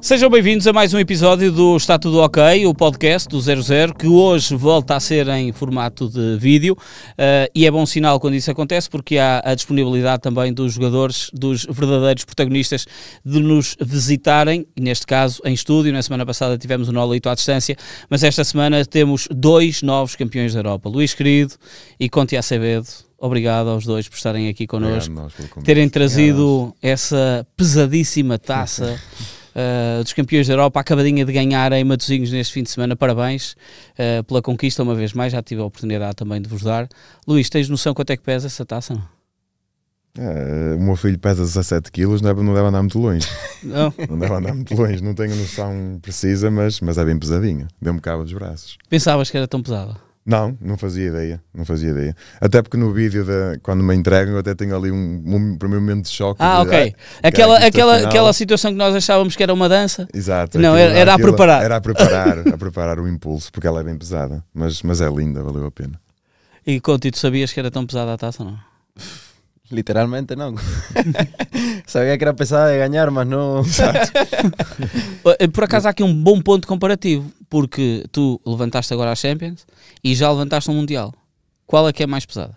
Sejam bem-vindos a mais um episódio do Está Tudo Ok, o podcast do 00, que hoje volta a ser em formato de vídeo e é bom sinal quando isso acontece, porque há a disponibilidade também dos jogadores, dos verdadeiros protagonistas, de nos visitarem, e neste caso em estúdio. Na semana passada tivemos o Nolito à distância, mas esta semana temos dois novos campeões da Europa, Luís Querido e Conti Acevedo. Obrigado aos dois por estarem aqui connosco, terem trazido essa pesadíssima taça dos campeões da Europa, acabadinha de ganhar em Matosinhos neste fim de semana. Parabéns pela conquista uma vez mais, já tive a oportunidade também de vos dar. Luís, tens noção quanto é que pesa essa taça? O meu filho pesa 17 quilos, não deve andar muito longe. Não? Não deve andar muito longe, não tenho noção precisa, mas é bem pesadinho, deu-me cabo dos braços. Pensavas que era tão pesada? Não fazia ideia, Até porque no vídeo, quando me entregam, eu até tenho ali um primeiro momento de choque. Ok. Aquela situação que nós achávamos que era uma dança. Exato. Não, era a preparar. Era a preparar o impulso, porque ela é bem pesada, mas é linda, valeu a pena. E Conti, tu sabias que era tão pesada a taça, não? Literalmente não. Sabia que era pesada de ganhar, mas não. Por acaso há aqui um bom ponto comparativo, porque tu levantaste agora a Champions e já levantaste um Mundial. Qual é que é mais pesada?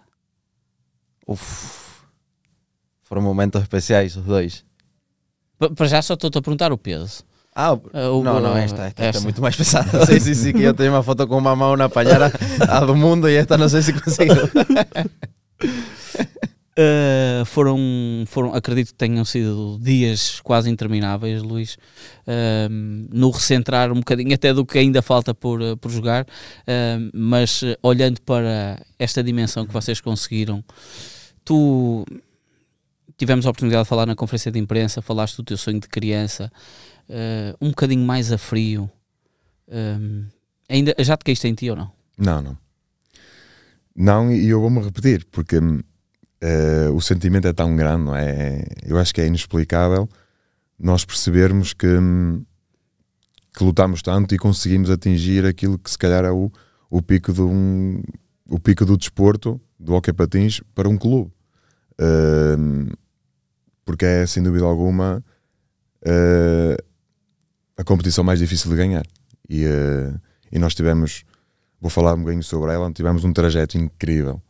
Foram momentos especiais os dois. Para já só estou-te a perguntar o peso. Esta é muito mais pesada. Sim, que eu tenho uma foto com uma mão na palhara a do mundo e esta não sei se consigo. Foram, acredito que tenham sido dias quase intermináveis, Luís, no recentrar um bocadinho até do que ainda falta por jogar, mas olhando para esta dimensão que vocês conseguiram, tivemos a oportunidade de falar na conferência de imprensa, falaste do teu sonho de criança, um bocadinho mais a frio, ainda já te caíste em ti ou não? Não, e eu vou-me repetir, porque o sentimento é tão grande, não é? Eu acho que é inexplicável nós percebermos que lutamos tanto e conseguimos atingir aquilo que se calhar é o pico do desporto, do hóquei patins, para um clube. Porque é, sem dúvida alguma, a competição mais difícil de ganhar. E nós tivemos, vou falar um bocadinho sobre ela, tivemos um trajeto incrível.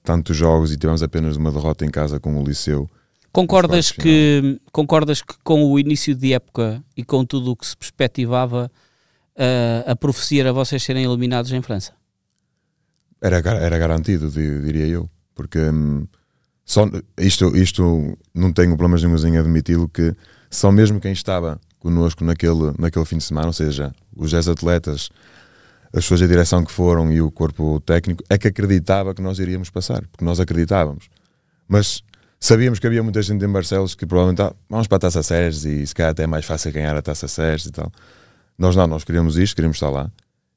Tantos jogos e tivemos apenas uma derrota em casa com o Liceu. Concordas que com o início de época e com tudo o que se perspectivava, a profecia era vocês serem eliminados em França? Era garantido, diria eu, porque só, isto não tenho problemas nenhum em admiti-lo, que só mesmo quem estava connosco naquele fim de semana, ou seja, os 10 atletas, as pessoas da direção que foram e o corpo técnico, é que acreditava que nós iríamos passar, porque nós acreditávamos. Mas sabíamos que havia muita gente em Barcelos que provavelmente vamos para a Taça Serres e se calhar até é mais fácil ganhar a Taça Serres e tal. Nós queríamos isto, queríamos estar lá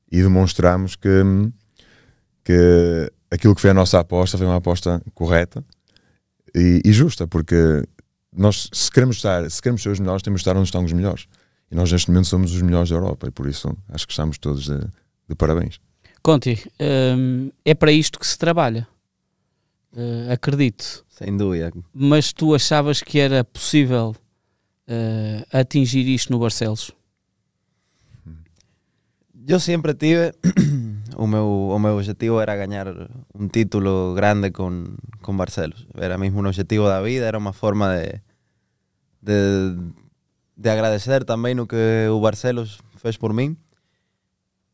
e demonstramos que aquilo que foi a nossa aposta foi uma aposta correta e justa, porque nós, se queremos ser os melhores, temos de estar onde estão os melhores. E nós neste momento somos os melhores da Europa e por isso acho que estamos todos de parabéns. Conti, é para isto que se trabalha, acredito. Sem dúvida. Mas tu achavas que era possível atingir isto no Barcelos? Eu sempre tive o meu objetivo era ganhar um título grande com Barcelos. Era mesmo um objetivo da vida, era uma forma de agradecer também o que o Barcelos fez por mim.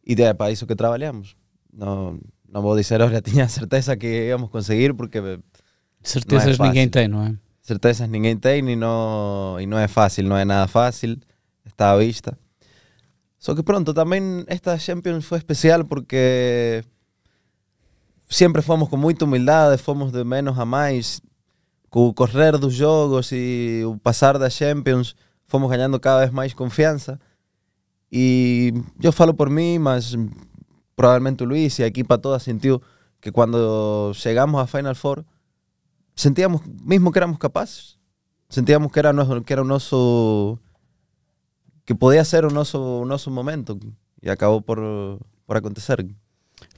E é para isso que trabalhamos. Não vou dizer, olha, tinha certeza que íamos conseguir, porque certezas ninguém tem, não é? Certezas ninguém tem e não é fácil, não é nada fácil, está à vista. Só que pronto, também esta Champions foi especial porque sempre fomos com muita humildade, fomos de menos a mais, com o correr dos jogos e o passar da Champions, fomos ganhando cada vez mais confiança. E eu falo por mim, mas provavelmente o Luís e a equipa toda sentiu que quando chegamos a Final Four sentíamos mesmo que éramos capazes, sentíamos que era o nosso, que podia ser o nosso momento e acabou por acontecer.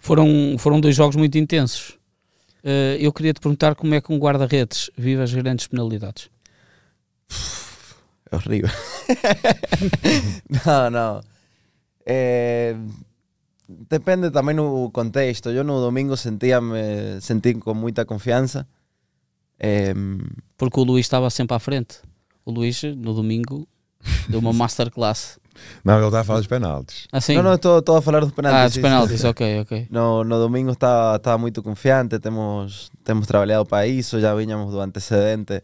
Foram dois jogos muito intensos. Eu queria te perguntar como é que um guarda-redes vive as grandes penalidades. É horrível. Não. Depende também do contexto. Eu no domingo senti com muita confiança. Porque o Luís estava sempre à frente. O Luís, no domingo, deu uma masterclass. Não, ele está a falar dos penaltis. Assim? Não, estou a falar dos penaltis. Dos penaltis, ok. No domingo estava muito confiante, temos trabalhado para isso, já vinhamos do antecedente.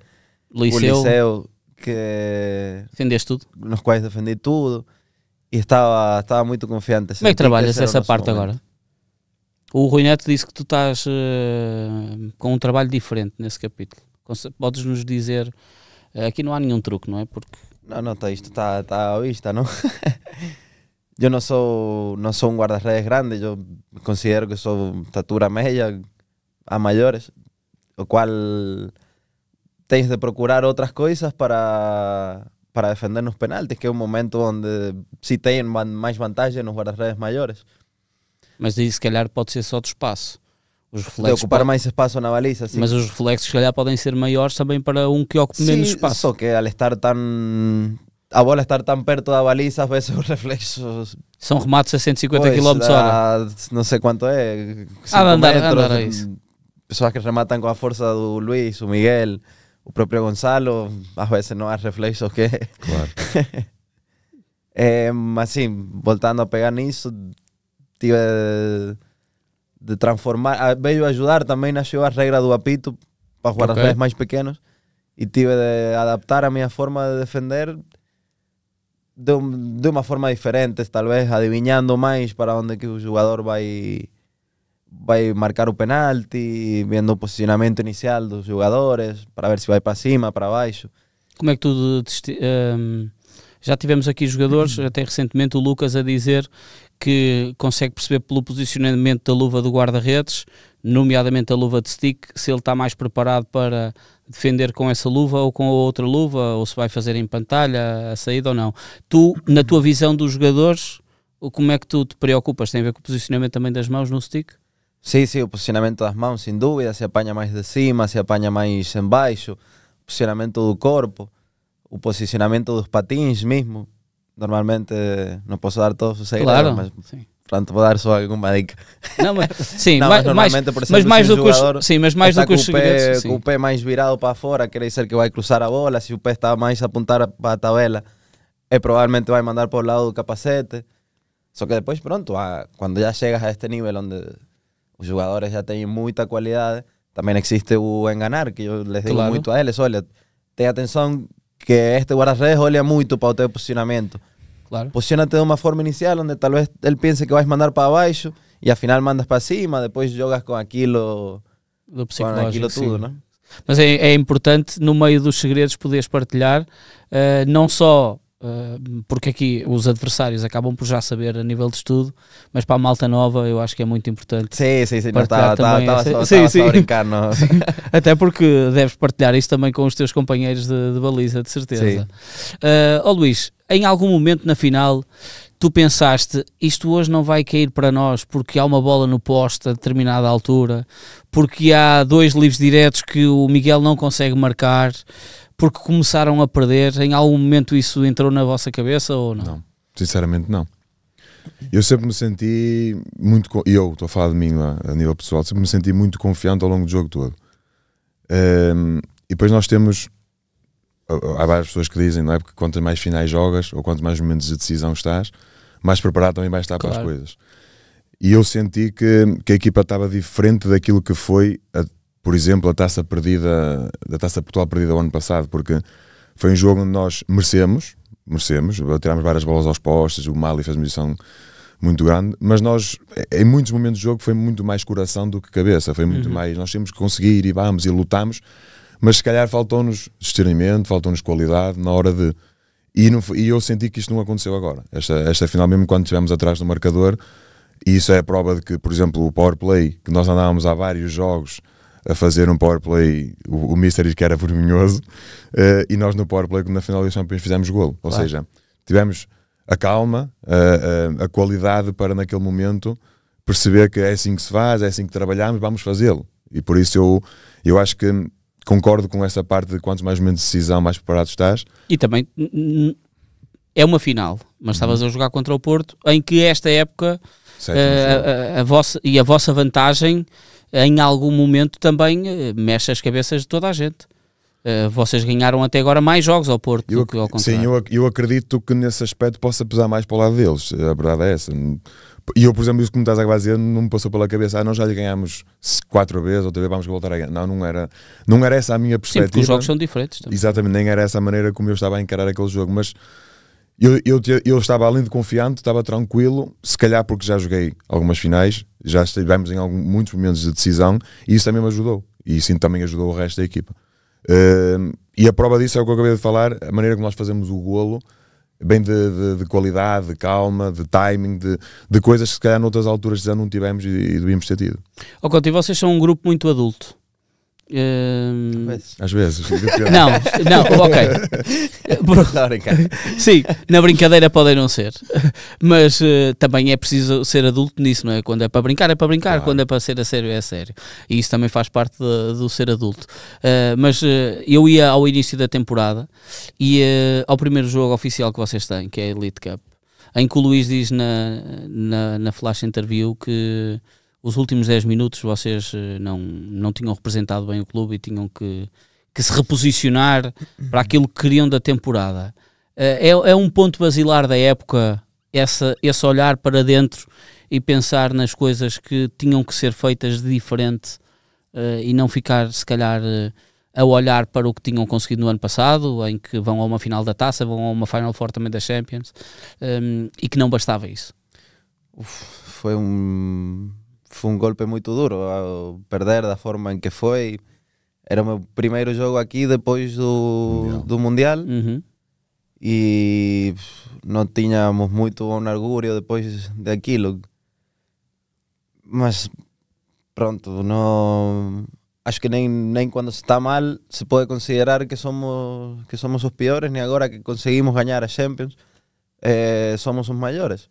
O Liceu, que defendeste tudo? Nos quais defendi tudo. E estava muito confiante. Como é que trabalhas essa parte agora? O Rui Neto disse que tu estás com um trabalho diferente nesse capítulo. Podes nos dizer... Aqui não há nenhum truque, não é? Porque... Não, isto está à vista, não? Eu não sou um guarda-redes grande, eu considero que sou estatura média a maiores, o qual tens de procurar outras coisas para defender nos penaltis, que é um momento onde se tem mais vantagem nos guarda-redes maiores. Mas aí se calhar pode ser só do espaço. Os reflexos de ocupar mais espaço na baliza, sim. Mas os reflexos se calhar podem ser maiores também para um que ocupe menos espaço. Só que al estar a bola estar tão perto da baliza, às vezes os reflexos... São remates a 150 km/h. Não sei quanto é. Andar a isso. Pessoas que rematan com a força do Luís, o Miguel, o próprio Gonçalo, às vezes não há reflexos que... Claro. Mas sim, voltando a pegar nisso, tive de transformar, veio ajudar também a regra do apito para os guarda-redes mais pequenos e tive de adaptar a minha forma de defender de uma forma diferente, talvez adivinhando mais para onde que o jogador vai marcar o penalti, vendo o posicionamento inicial dos jogadores para ver se vai para cima, para baixo. Como é que tu já tivemos aqui jogadores, até recentemente o Lucas a dizer que consegue perceber pelo posicionamento da luva do guarda-redes, nomeadamente a luva de stick, se ele está mais preparado para defender com essa luva ou com a outra luva, ou se vai fazer em pantalha a saída ou não. Tu, na tua visão dos jogadores, como é que tu te preocupas? Tem a ver com o posicionamento também das mãos no stick? Sim, o posicionamento das mãos, sem dúvida, se apanha mais de cima, se apanha mais em baixo, o posicionamento do corpo, o posicionamento dos patins mesmo. Normalmente não posso dar todos os segredos, claro, mas sim. Pronto, vou dar só alguma dica. Não, mas, sim, não, mas mais do que os, sim, mas mais do que os segredos. Com o pé mais virado para fora, quer dizer que vai cruzar a bola. Se o pé está mais a apontar para a tabela, provavelmente vai mandar para o lado do capacete. Só que depois, pronto, quando já chegas a este nível onde os jogadores já têm muita qualidade, também existe o enganar, que eu les digo muito a eles: olha, tenha atenção que este guarda-redes olha muito para o teu posicionamento. Claro. Posicionate de uma forma inicial onde talvez ele pense que vais mandar para baixo e afinal mandas para cima, depois jogas com aquilo, do psicológico, tudo, não? Mas é importante no meio dos segredos poderes partilhar, não só porque aqui os adversários acabam por já saber a nível de estudo, mas para a malta nova eu acho que é muito importante. Sim, estava só a brincar, não? Até porque deves partilhar isso também com os teus companheiros de baliza, de certeza. Luís, em algum momento na final tu pensaste, isto hoje não vai cair para nós porque há uma bola no poste a determinada altura, porque há 2 livros diretos que o Miguel não consegue marcar, porque começaram a perder? Em algum momento isso entrou na vossa cabeça ou não? Não, sinceramente não. Eu sempre me senti muito, e eu estou a falar de mim lá, a nível pessoal, sempre me senti muito confiante ao longo do jogo todo. E depois nós temos, há várias pessoas que dizem, não é, porque quanto mais finais jogas ou quanto mais momentos de decisão estás, mais preparado também vais estar para as coisas. E eu senti que a equipa estava diferente daquilo que foi, por exemplo, a taça perdida, da Taça Portugal perdida o ano passado, porque foi um jogo onde nós merecemos, tirámos várias bolas aos postes, o Mali fez uma edição muito grande, mas nós, em muitos momentos do jogo, foi muito mais coração do que cabeça, foi muito mais, nós temos que conseguir e vamos e lutamos, mas se calhar faltou-nos discernimento, faltou-nos qualidade na hora de... E eu senti que isto não aconteceu agora. Esta final, mesmo quando estivemos atrás do marcador, e isso é a prova de que, por exemplo, o powerplay, que nós andávamos há vários jogos a fazer um powerplay, o Mystery que era vergonhoso, e nós no powerplay, na final da Champions, fizemos golo. Ou seja, tivemos a calma, a qualidade para naquele momento perceber que é assim que se faz, é assim que trabalhamos, vamos fazê-lo. E por isso eu acho que concordo com essa parte de quantos mais momentos de decisão, mais preparado estás. E também é uma final, mas estavas a jogar contra o Porto, em que esta época a vossa vantagem em algum momento também mexe as cabeças de toda a gente. Vocês ganharam até agora mais jogos ao Porto do que ao contrário. Sim, eu acredito que nesse aspecto possa pesar mais para o lado deles, a verdade é essa. E eu, por exemplo, isso que me estás a dizer não me passou pela cabeça, nós já lhe ganhámos 4 vezes, outra vez vamos voltar a ganhar. Não era essa a minha perspectiva. Sim, porque os jogos são diferentes também. Exatamente, nem era essa a maneira como eu estava a encarar aquele jogo, mas eu estava além de confiante, estava tranquilo, se calhar porque já joguei algumas finais, já estivemos em muitos momentos de decisão, e isso também me ajudou, e isso também ajudou o resto da equipa. E a prova disso é o que eu acabei de falar, a maneira como nós fazemos o golo, bem de qualidade, de calma, de timing, de coisas que se calhar noutras alturas já não tivemos e devíamos ter tido. Conti, vocês são um grupo muito adulto. Às vezes. Não, ok. Sim, na brincadeira podem não ser, mas também é preciso ser adulto nisso, não é? Quando é para brincar, claro. Quando é para ser a sério, é a sério. E isso também faz parte do ser adulto. Mas eu ia ao início da temporada e ao primeiro jogo oficial que vocês têm, que é a Elite Cup, em que o Luís diz na flash interview que os últimos 10 minutos vocês não tinham representado bem o clube e tinham que se reposicionar para aquilo que queriam da temporada. É um ponto basilar da época esse olhar para dentro e pensar nas coisas que tinham que ser feitas de diferente e não ficar, se calhar, a olhar para o que tinham conseguido no ano passado, em que vão a uma final da Taça, vão a uma Final Four também da Champions, e que não bastava isso. Foi um golpe muito duro, perder da forma em que foi. Era o meu primeiro jogo aqui depois do Mundial. Uhum. E não tínhamos muito bom orgulho depois daquilo. Mas pronto, não, acho que nem quando se está mal se pode considerar que somos os piores, nem agora que conseguimos ganhar a Champions somos os maiores.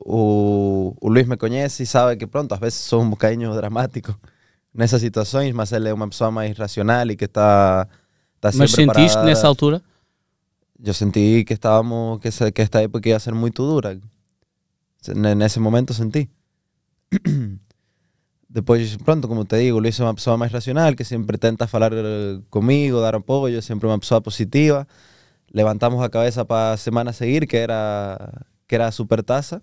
O Luís me conhece e sabe que pronto, às vezes sou um bocadinho dramático nessas situações, mas ele é uma pessoa mais racional e que está sempre. Mas sentiste para... nessa altura? Eu senti que que esta época ia ser muito dura. Nesse momento senti. Depois, pronto, como te digo, o Luís é uma pessoa mais racional, que sempre tenta falar comigo, dar apoio, sempre uma pessoa positiva. Levantamos a cabeça para a semana a seguir, que era a Supertaça,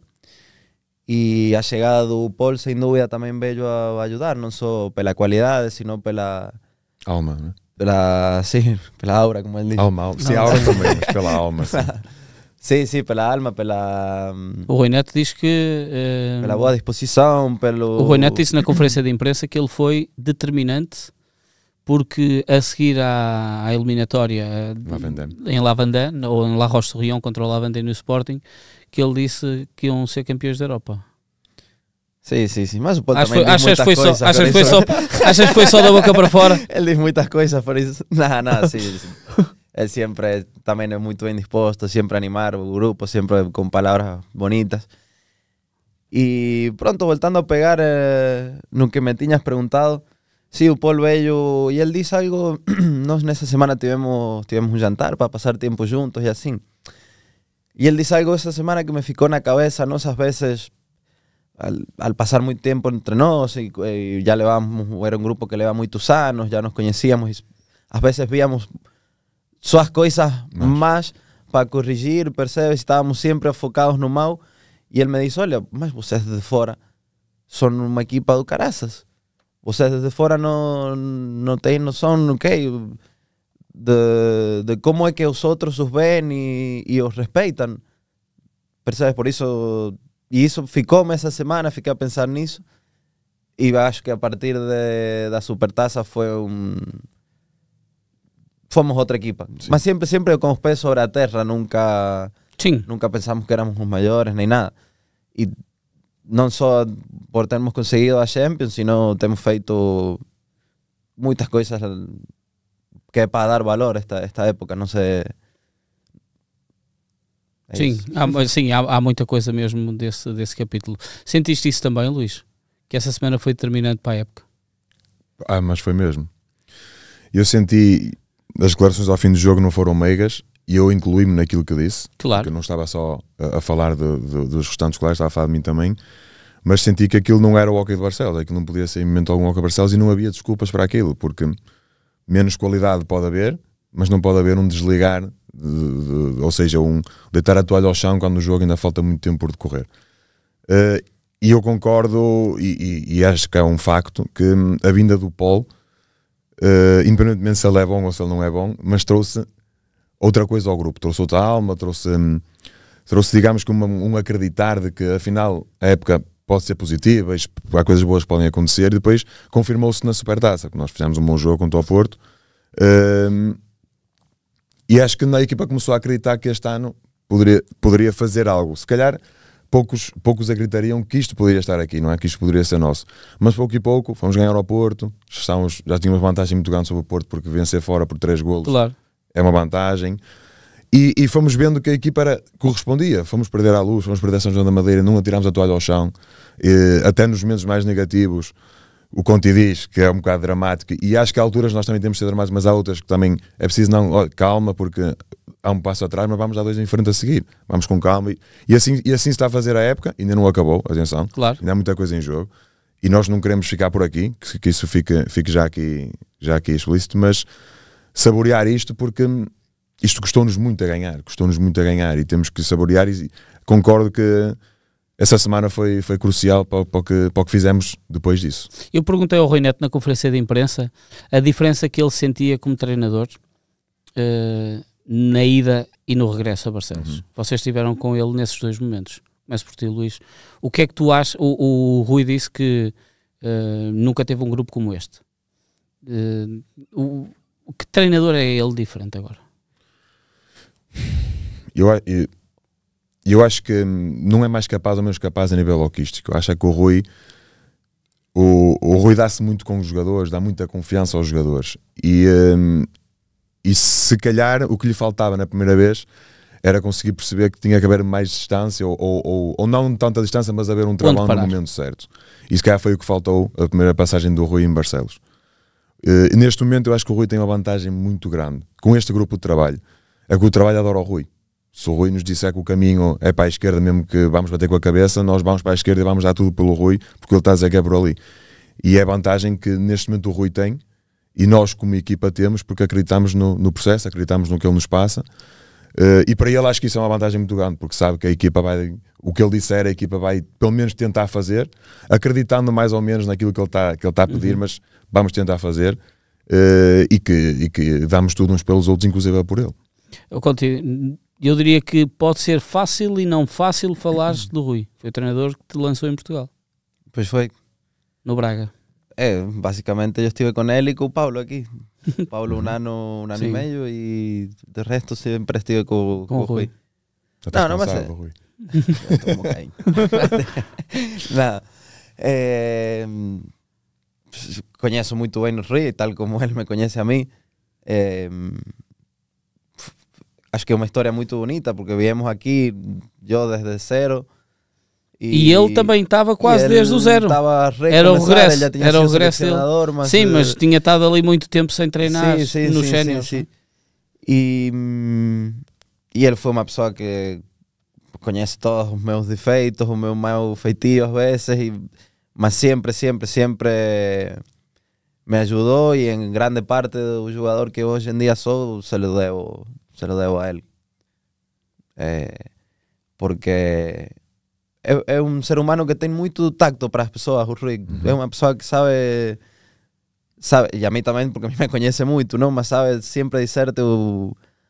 e a chegada do Paul sem dúvida também veio a ajudar, não só pela qualidade, sino pela alma, né? Pela aura, como ele diz. Alma. Sim, a aura também, mas pela alma, sim. Sim, pela alma, pela... O Rui Neto diz que... pela boa disposição, O Rui Neto disse na conferência de imprensa que ele foi determinante porque a seguir à eliminatória em Lavandin, ou em La Roche-sur-Yon contra o Lavandin no Sporting, que ele disse que iam ser campeões da Europa. Sim, mas o Paul acho também diz muitas coisas. Achas que foi só da boca para fora? Ele diz muitas coisas por isso. Não, sim. Ele sempre também é muito bem disposto, sempre a animar o grupo, sempre com palavras bonitas. E pronto, voltando a pegar no que me tinhas perguntado, sí, o Paul veio e ele disse algo. Nós nessa semana tivemos um jantar para passar tempo juntos e assim. E ele disse algo essa semana que me ficou na cabeça. Nós às vezes, al pasar muito tempo entre nós, e já levamos, era um grupo que leva muitos anos, já nos conhecíamos, e às vezes víamos só as coisas más para corrigir, percebes? Estávamos sempre focados no mal. E ele me disse, olha, mas vocês desde fora são uma equipa do caraças. Vocês desde fora não têm noção, ok, de como é que os outros os veem e os respeitam. Percebes? Por isso, e isso ficou-me essa semana, fiquei a pensar nisso. E acho que a partir da Supertaça fomos outra equipa. Sim. Mas sempre com os pés sobre a terra, nunca pensamos que éramos os maiores, nem nada. E não só por termos conseguido a Champions, sino temos feito muitas coisas que é para dar valor a esta época, não sei. Sim, há muita coisa mesmo desse capítulo. Sentiste isso também, Luís? Que essa semana foi determinante para a época? Mas foi mesmo. Eu senti, as declarações ao fim do jogo não foram meigas, e eu incluí-me naquilo que disse. Claro. Porque eu não estava só a falar dos restantes colegas, estava a falar de mim também, mas senti que aquilo não era o Hockey de Barcelos, aquilo não podia ser em momento algum o Hockey de Barcelos, e não havia desculpas para aquilo, porque menos qualidade pode haver, mas não pode haver um desligar, ou seja, um deitar a toalha ao chão quando o jogo ainda falta muito tempo por decorrer. E eu concordo, e acho que é um facto, que a vinda do Paul, independentemente se ele é bom ou se ele não é bom, mas trouxe outra coisa ao grupo, trouxe outra alma, trouxe digamos que um acreditar de que afinal a época pode ser positiva, há coisas boas que podem acontecer, e depois confirmou-se na Supertaça, que nós fizemos um bom jogo contra o Porto, e acho que a equipa começou a acreditar que este ano poderia fazer algo. Se calhar poucos acreditariam que isto poderia estar aqui, não é? Que isto poderia ser nosso, mas pouco e pouco fomos ganhar ao Porto, já tínhamos uma vantagem muito grande sobre o Porto, porque vencer fora por 3 golos, Claro. é uma vantagem, e fomos vendo que a equipa correspondia. Fomos perder à Luz, fomos perder a São João da Madeira, não atirámos a toalha ao chão, até nos momentos mais negativos. O Conti diz que é um bocado dramático, e acho que há alturas nós também temos de ser dramáticos, mas há outras que também é preciso calma, porque há um passo atrás, mas vamos dar 2 em frente a seguir, vamos com calma, e assim se está a fazer a época. Ainda não acabou, atenção, Claro. ainda há muita coisa em jogo, e nós não queremos ficar por aqui, que isso fique já aqui explícito, mas saborear isto, porque isto custou-nos muito a ganhar, e temos que saborear, e concordo que essa semana foi crucial para o que fizemos depois disso. Eu perguntei ao Rui Neto na conferência de imprensa a diferença que ele sentia como treinador na ida e no regresso a Barcelos. Vocês estiveram com ele nesses 2 momentos. Começo por ti, Luís. O que é que tu achas? O Rui disse que nunca teve um grupo como este. Que treinador é ele diferente agora? Eu acho que não é mais capaz ou menos capaz a nível logístico. Eu acho que o Rui dá-se muito com os jogadores, dá muita confiança aos jogadores, e se calhar o que lhe faltava na primeira vez era conseguir perceber que tinha que haver mais distância, ou não tanta distância, mas haver um trabalho no momento certo. E se calhar foi o que faltou a primeira passagem do Rui em Barcelos. Neste momento eu acho que o Rui tem uma vantagem muito grande com este grupo de trabalho, é que o trabalho adora o Rui. Se o Rui nos disser que o caminho é para a esquerda, mesmo que vamos bater com a cabeça, nós vamos para a esquerda e vamos dar tudo pelo Rui, porque ele está a dizer que é por ali. E é a vantagem que neste momento o Rui tem, e nós como equipa temos, porque acreditamos no processo, acreditamos no que ele nos passa, e para ele acho que isso é uma vantagem muito grande, porque sabe que a equipa vai, o que ele disser, a equipa vai pelo menos tentar fazer, acreditando mais ou menos naquilo que ele está a pedir, mas vamos tentar fazer, e que damos tudo uns pelos outros, inclusive por ele. Eu diria que pode ser fácil e não fácil falares do Rui. Foi o treinador que te lançou em Portugal. Pois foi. No Braga. Basicamente yo estuve con él y con Pablo aquí. Pablo un año Sí. y medio, y de resto siempre estuve con Rui. Já Não, estás mas cansado, Rui. Estou um bocadinho. Nada. Conheço muito bem o Rui, tal como ele me conhece a mim. Acho que é uma história muito bonita, porque viemos aqui, eu desde zero. E ele também estava quase desde o zero. Era o regresso, era o regresso dele. Mas, sim, mas tinha estado ali muito tempo sem treinar no sénior. E ele foi uma pessoa que conhece todos os meus defeitos, os meus maus feitios às vezes, mas sempre me ajudou, e em grande parte do jogador que hoje em dia sou, se lo devo a ele. Porque é um ser humano que tem muito tacto para as pessoas, o Rui. É uma pessoa que sabe, e a mim também, porque a mim me conhece muito, não? Mas sabe sempre dizer-te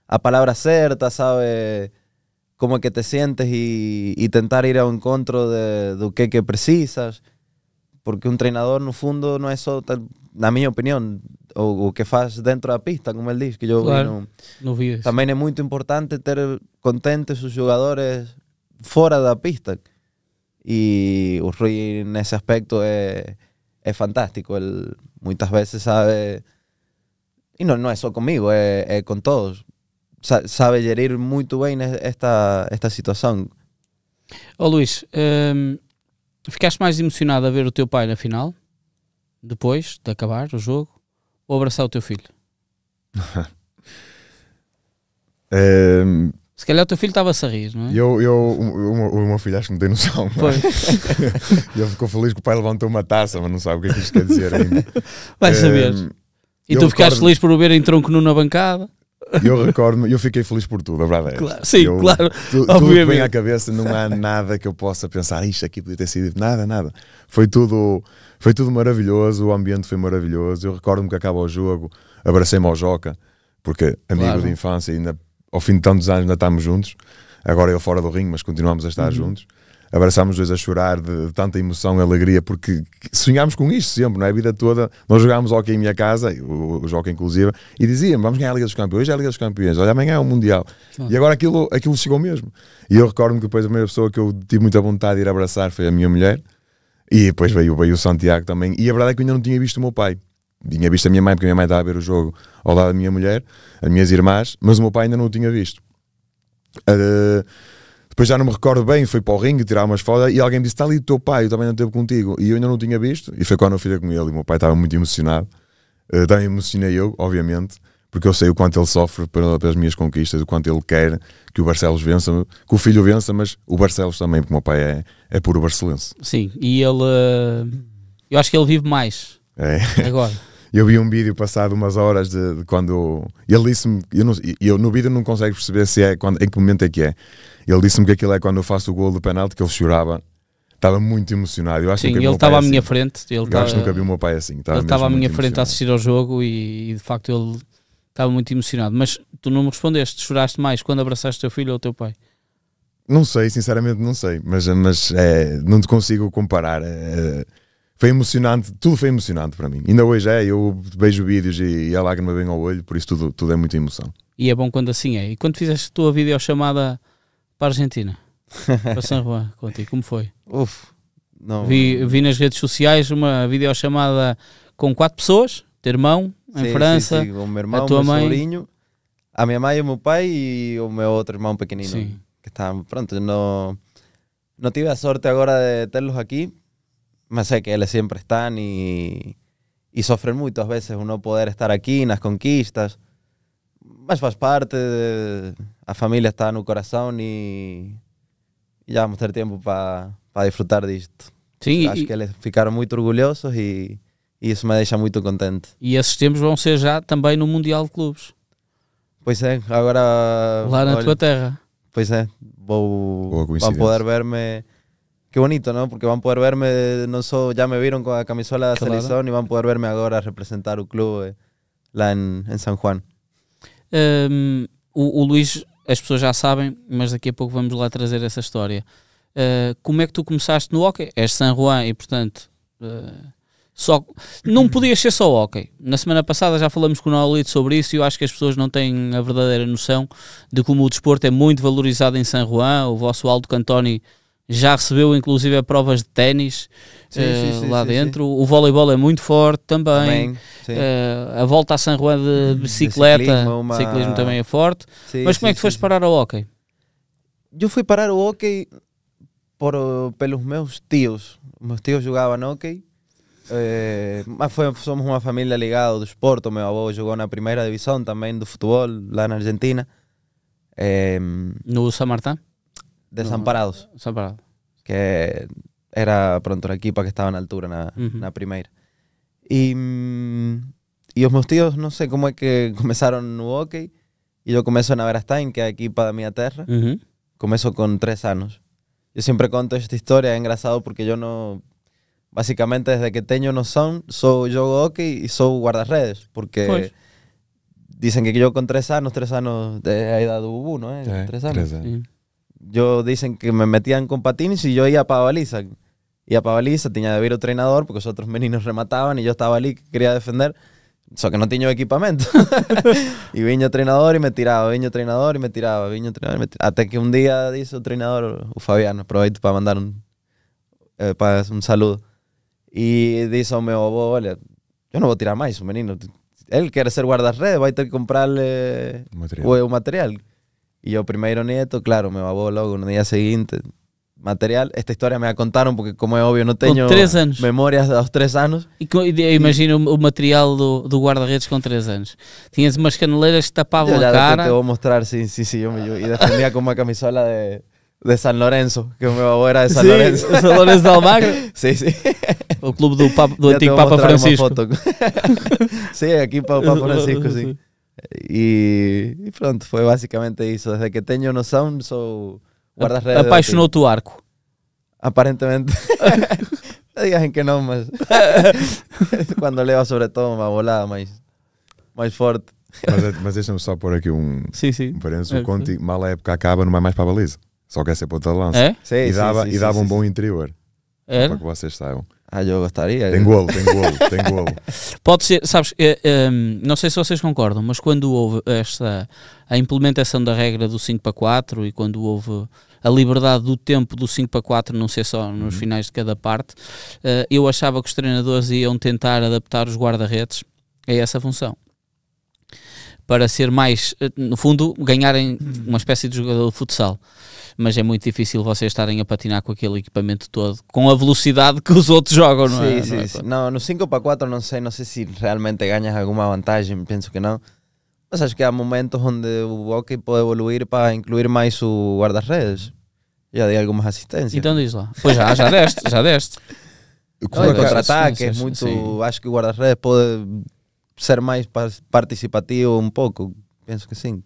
a palavra certa, sabe como é que te sientes, e tentar ir ao encontro do que precisas, porque um treinador no fundo não é só, na minha opinião, o que faz dentro da pista, como ele diz, que eu claro, não vi isso. Também é muito importante ter contentes os jogadores fora da pista, e o Rui nesse aspecto é fantástico. Ele muitas vezes sabe, e não é só comigo, é com todos, sabe gerir muito bem esta situação. Luís, ficaste mais emocionado a ver o teu pai na final? depois de acabar o jogo, ou abraçar o teu filho? Se calhar o teu filho estava-se a rir, não é? O meu filho acho que não tem noção. Ele ficou feliz que o pai levantou uma taça, mas não sabe o que é que isto quer dizer ainda. Vai saber. E tu ficaste feliz por o ver em tronco nu na bancada? Eu fiquei feliz por tudo, a verdade é. Claro, sim, claro. Tudo que vem à cabeça, não há nada que eu possa pensar, isto aqui podia ter sido, nada. Foi tudo maravilhoso, o ambiente foi maravilhoso. Eu recordo-me que acaba o jogo, abracei-me ao Joca, porque amigo de infância, ainda ao fim de tantos anos ainda estamos juntos. Agora eu fora do ringue, mas continuamos a estar juntos. Abraçámos os dois a chorar de tanta emoção e alegria, porque sonhámos com isto sempre, não é? A vida toda. Nós jogámos hockey em minha casa, o Joca inclusive, e diziam, vamos ganhar a Liga dos Campeões, hoje é a Liga dos Campeões, olha, amanhã é o Mundial. E agora aquilo chegou mesmo. E eu recordo-me que depois a primeira pessoa que eu tive muita vontade de ir abraçar foi a minha mulher, e depois veio o Santiago também. E a verdade é que eu ainda não tinha visto o meu pai. Tinha visto a minha mãe, porque a minha mãe estava a ver o jogo ao lado da minha mulher, as minhas irmãs, mas o meu pai ainda não o tinha visto. Depois já não me recordo bem, fui para o ringue tirar umas fotos e alguém me disse, está ali o teu pai, eu também não esteve contigo, e eu ainda não tinha visto, e foi quando eu fui com ele e o meu pai estava muito emocionado. Também emocionei eu, obviamente, porque eu sei o quanto ele sofre pelas minhas conquistas, o quanto ele quer que o Barcelos vença, que o filho vença, mas o Barcelos também, porque o meu pai é puro barcelense. Sim, e ele, eu acho que ele vive mais agora. Eu vi um vídeo passado umas horas de quando ele disse-me, eu no vídeo não consigo perceber se é em que momento é que é. Ele disse-me que aquilo é quando eu faço o gol do penalti, que ele chorava, estava muito emocionado. Eu acho Sim, que ele estava à minha frente. Eu acho que nunca vi o meu pai assim. Ele estava à minha frente a assistir ao jogo e de facto ele estava muito emocionado. Mas tu não me respondeste, choraste mais quando abraçaste o teu filho ou o teu pai? Não sei, sinceramente não sei, mas não te consigo comparar. Foi emocionante, tudo foi emocionante para mim. Ainda hoje eu vejo vídeos e a lágrima vem ao olho, por isso tudo é muita emoção. E é bom quando assim é. E quando fizeste a tua videochamada para a Argentina, para San Juan, contigo, como foi? Não. Vi nas redes sociais uma videochamada com 4 pessoas, teu irmão em França, sim. O meu irmão, a tua mãe, sobrinho, a minha mãe, o meu pai e o meu outro irmão pequenino. Sim. Que está pronto. No tive a sorte agora de terlos aqui, mas sé que eles sempre están y sofren muito às vezes uno poder estar aqui nas conquistas, mas faz parte, a família está no coração e já vamos ter tempo para disfrutar disto. Sim, acho que eles ficaram muito orgulhosos e isso me deixa muito contente. E esses tempos vão ser já também no Mundial de Clubes. Pois é, agora lá na tua terra. Pois é, vão poder verme. Qué bonito, ¿no? Porque van a poder verme, no solo ya me vieron con la camisola de selección y van a poder verme agora a representar o clube lá em San Juan. O Luís, as pessoas já sabem, mas daqui a pouco vamos lá trazer essa história. Como é que tu começaste no hóquei? És San Juan e, portanto, não podias ser só hóquei. Na semana passada já falamos com o Nolito sobre isso e eu acho que as pessoas não têm a verdadeira noção de como o desporto é muito valorizado em San Juan. O vosso Aldo Cantoni já recebeu inclusive provas de ténis lá dentro. Sim. O voleibol é muito forte também. A volta a San Juan de bicicleta, ciclismo também é forte. Mas como é que foste parar ao hóquei? Eu fui parar ao hóquei pelos meus tios. Meus tios jogavam hóquei. Mas somos uma família ligada ao desporto. Meu avô jogou na primeira divisão também do futebol lá na Argentina. No San Martín? Desamparados. Desamparado. Que era pronto a equipa que estava na altura na primeira. E os meus tios, não sei como é que começaram no hóquei. E eu começo na Verastain, que é a equipa da minha terra. Começo com 3 anos. Eu sempre conto esta história, é engraçado porque eu não... Basicamente, desde que tenho noção, jogo hóquei e sou guarda-redes. Porque dicen que eu com 3 anos é a idade do Bubu, não é? 3 anos. 3 anos. Yo dicen que me metían con patines y yo iba para baliza. Iba para baliza, tenía de ver o treinador porque os outros meninos remataban y yo estaba ali que quería defender, só que non tiño equipamento. E viño o treinador e me tiraba, viño o treinador e me tiraba, viño o treinador e me tiraba. Até que un día dice o treinador, o Fabiano, aproveito para mandar un saludo. E dice ao meu avó, olha, eu non vou tirar máis o menino. Él quer ser guarda-redes, vai ter que comprarle o material. E o primeiro neto, claro, meu avó logo no día seguinte material. Esta historia me la contaron porque, como es obvio, no tengo 3 anos. memorias de los 3 años. Imagina o material do guarda-redes com 3 anos. Tinhas umas caneleiras que tapavam Yo a ya cara. te voy a mostrar, sí, yo y defendía con una camisola de San Lorenzo, que mi avó era de San Lorenzo. San Lourenço de Almagro. Sí, sí. O clube do Ya te antigo voy a Papa mostrar una Francisco. foto. Sí, aquí Papa Francisco, sí. Y pronto, fue básicamente eso. Desde que tengo noción, soy guarda-redes. Apaixonou-te o arco. Aparentemente. No digas en que no, mas quando leva sobre todo uma bolada mais forte. Mas deixa-me só pôr aqui um parênteses. O Conti, mal a época acaba, não vai mais para a baliza. Só quer ser ponta de lança. É? Sim, E dava um bom interior. Era? Para que vocês saibam. Eu gostaria. Tem golo. Pode ser, sabes, não sei se vocês concordam, mas quando houve a implementação da regra do 5-4 e quando houve a liberdade do tempo do 5-4 não ser só nos finais de cada parte, eu achava que os treinadores iam tentar adaptar os guarda-redes a essa função. Para ser mais, no fundo, ganharem uma espécie de jogador de futsal. Mas é muito difícil vocês estarem a patinar com aquele equipamento todo, com a velocidade que os outros jogam, não é? Sí. No 5-4 no sé si realmente ganas alguna vantagem, pienso que no. Mas acho que há momentos onde o hockey pode evoluir para incluir mais o guarda-redes. Já dei algumas assistências. Então diz lá. Pois já deste. O contra-ataque é muito... Sim. Acho que o guarda-redes pode ser mais participativo um pouco. Penso que sim.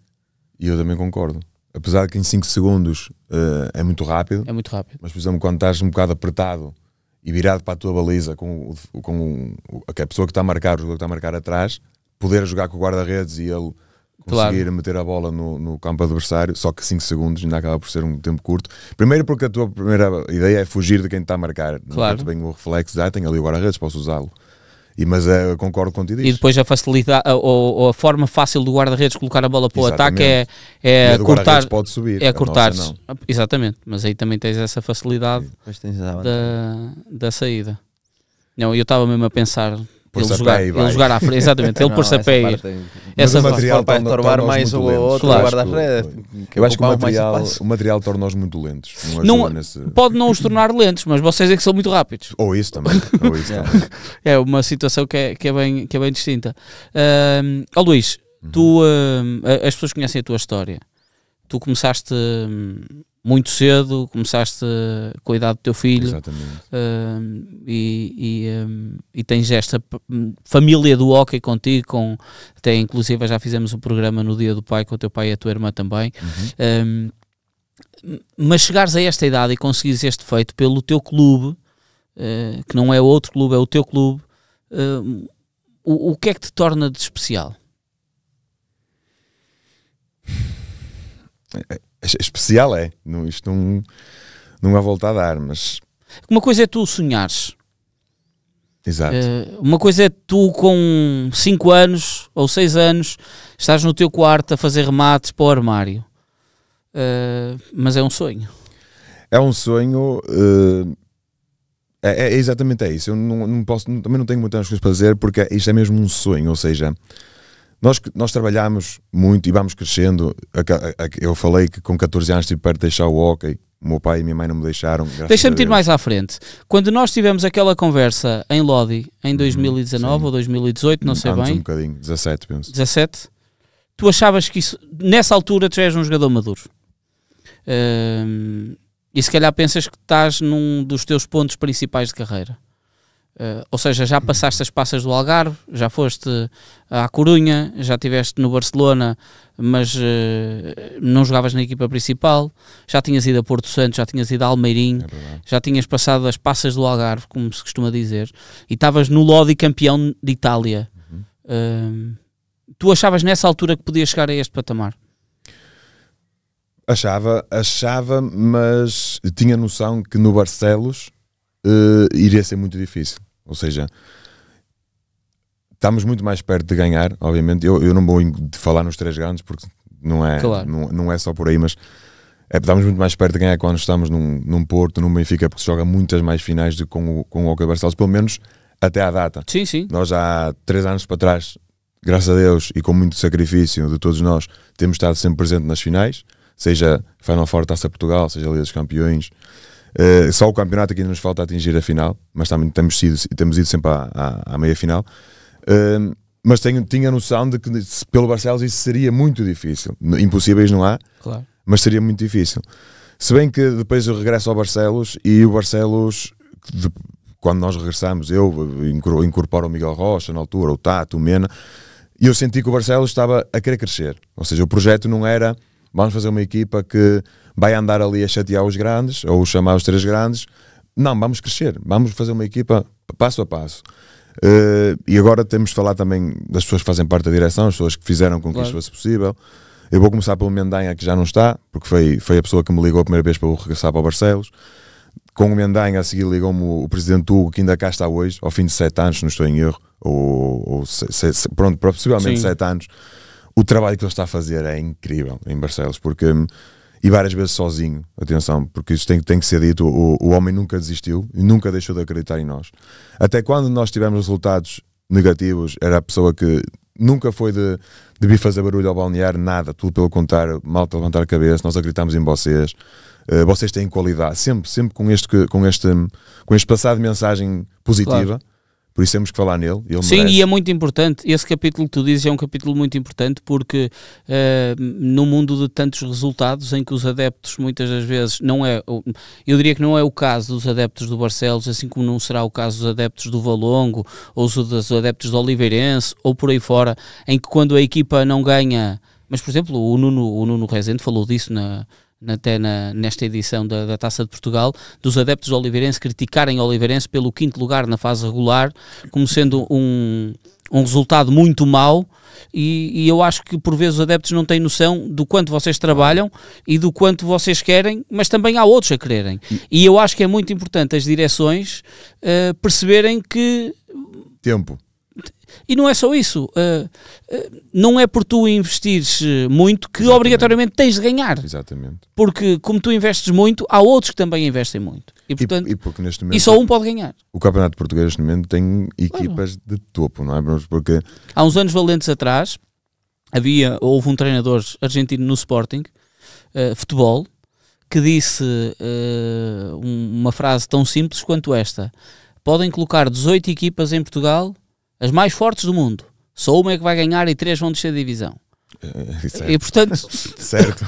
E eu também concordo. Apesar de que em 5 segundos é muito rápido. É muito rápido. Mas, por exemplo, quando estás um bocado apertado e virado para a tua baliza com a pessoa que está a marcar, o jogador que está a marcar atrás, poder jogar com o guarda-redes e ele conseguir meter a bola no campo adversário, só que 5 segundos ainda acaba por ser um tempo curto. Primeiro porque a tua primeira ideia é fugir de quem está a marcar. Claro. Não bem o reflexo, tenho ali o guarda-redes, posso usá-lo. Mas concordo contigo. E depois a facilidade, ou a forma fácil do guarda-redes colocar a bola para o ataque é cortar. Pode subir, é cortar. Não. Exatamente, mas aí também tens essa facilidade da saída. Não, eu estava mesmo a pensar ele jogar à frente, exatamente, ele pôr-se a pé e essa material para estorbar mais o outro guarda-redes. Eu acho que o material torna-os muito lentos. Pode não os tornar lentos, mas vocês é que são muito rápidos. Ou isso também. É uma situação que é bem distinta. Luís, tu, as pessoas conhecem a tua história. Tu começaste muito cedo, começaste com a idade do teu filho. Exatamente. E tens esta família do hóquei contigo, até inclusive já fizemos um programa no Dia do Pai com o teu pai e a tua irmã também. Mas chegares a esta idade e conseguires este feito pelo teu clube, que não é outro clube, é o teu clube, o que é que te torna de especial? Especial isto não há volta a dar, mas uma coisa é tu sonhares. Exato. Uma coisa é tu com 5 anos ou 6 anos estás no teu quarto a fazer remates para o armário, mas é um sonho. É um sonho. É exatamente isso. Eu não posso, também não tenho muitas coisas para dizer, porque isto é mesmo um sonho. Ou seja, nós trabalhamos muito e vamos crescendo. Eu falei que com 14 anos estive perto de deixar o hóquei. O meu pai e a minha mãe não me deixaram. Deixa-me ir mais à frente. Quando nós tivemos aquela conversa em Lodi, em 2019 ou 2018, não sei bem. Um bocadinho, 17 penso. 17? Tu achavas que isso, nessa altura tu és um jogador maduro. E se calhar pensas que estás num dos teus pontos principais de carreira. Ou seja, já passaste as passas do Algarve, já foste à Corunha, já estiveste no Barcelona, mas não jogavas na equipa principal, já tinhas ido a Porto Santo, já tinhas ido a Almeirim, já tinhas passado as passas do Algarve, como se costuma dizer, e estavas no Lodi campeão de Itália. Tu achavas nessa altura que podias chegar a este patamar? Achava, mas tinha noção que no Barcelos iria ser muito difícil. Ou seja, estamos muito mais perto de ganhar, obviamente. Eu não vou falar nos 3 grandes porque não é, claro. não é só por aí, mas estamos muito mais perto de ganhar quando estamos num Porto, num Benfica, porque se joga muitas mais finais do que com o Hóquei Barcelos, pelo menos até à data. Sim, sim. Nós há 3 anos para trás, graças a Deus e com muito sacrifício de todos nós, temos estado sempre presente nas finais, seja Final Four, Taça Portugal, seja Liga dos Campeões. Só o campeonato aqui nos falta atingir a final, mas também temos ido sempre à meia-final. Mas tinha a noção de que pelo Barcelos isso seria muito difícil. Impossíveis não há, claro, mas seria muito difícil. Se bem que depois eu regresso ao Barcelos e o Barcelos, quando nós regressamos, eu incorporo o Miguel Rocha na altura, o Tato, o Mena, e eu senti que o Barcelos estava a querer crescer. Ou seja, o projeto não era vamos fazer uma equipa que vai andar ali a chatear os grandes ou chamar os 3 grandes. Não, vamos crescer, vamos fazer uma equipa passo a passo. E agora temos de falar também das pessoas que fazem parte da direção, as pessoas que fizeram com que isto fosse possível. Eu vou começar pelo Mendanha, que já não está, porque foi a pessoa que me ligou a primeira vez para eu regressar para o Barcelos. Com o Mendanha a seguir ligou-me o presidente Hugo, que ainda cá está hoje, ao fim de 7 anos, se não estou em erro, pronto, possivelmente 7 anos. O trabalho que ele está a fazer é incrível em Barcelos, porque, e várias vezes sozinho, atenção, porque isso tem que ser dito, o homem nunca desistiu e nunca deixou de acreditar em nós. Até quando nós tivemos resultados negativos, era a pessoa que nunca foi de vir fazer barulho ao balneário, nada, tudo pelo contrário, malta levantar a cabeça, nós acreditamos em vocês, vocês têm qualidade, sempre com este passado de mensagem positiva. Claro. Por isso temos que falar nele. Sim, merece. E é muito importante. Esse capítulo que tu dizes é um capítulo muito importante porque no mundo de tantos resultados em que os adeptos muitas das vezes não é, eu diria que não é o caso dos adeptos do Barcelos, assim como não será o caso dos adeptos do Valongo ou dos adeptos do Oliveirense ou por aí fora, em que quando a equipa não ganha, mas por exemplo o Nuno Rezende falou disso nesta edição da Taça de Portugal, dos adeptos do Oliveirense criticarem o Oliveirense pelo 5º lugar na fase regular, como sendo um resultado muito mau, e eu acho que por vezes os adeptos não têm noção do quanto vocês trabalham e do quanto vocês querem, mas também há outros a quererem. E eu acho que é muito importante as direções perceberem que... Tempo. E não é só isso, não é por tu investires muito que obrigatoriamente tens de ganhar. Exatamente. Porque como tu investes muito, há outros que também investem muito. E, portanto, e só um pode ganhar. O Campeonato Português neste momento tem equipas de topo, não é? Porque... Há uns anos valentes atrás, houve um treinador argentino no Sporting, futebol, que disse uma frase tão simples quanto esta: podem colocar 18 equipas em Portugal, as mais fortes do mundo, só uma é que vai ganhar e 3 vão descer a divisão. E portanto, certo.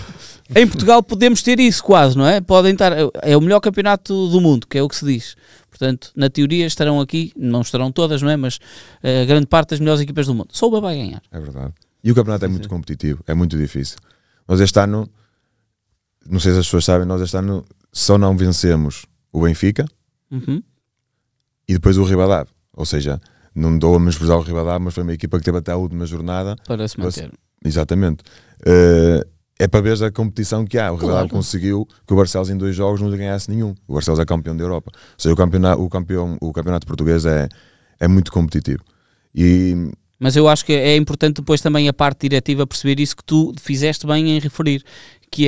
Em Portugal podemos ter isso quase, não é? Podem estar, é o melhor campeonato do mundo, que é o que se diz. Portanto, na teoria estarão aqui, não estarão todas, não é? Mas a grande parte das melhores equipas do mundo. Só uma vai ganhar. É verdade. E o campeonato é muito competitivo, é muito difícil. Nós este ano, não sei se as pessoas sabem, nós este ano só não vencemos o Benfica e depois o Ribadave. Ou seja, não dou a menosprezar o Ribadave, mas foi uma equipa que teve até a última jornada para se manter. Exatamente. É para ver a competição que há. O Ribadave conseguiu que o Barcelos em 2 jogos não lhe ganhasse nenhum. O Barcelos é campeão da Europa. Ou seja, o campeonato português é muito competitivo. Mas eu acho que é importante depois também a parte diretiva perceber isso que tu fizeste bem em referir, que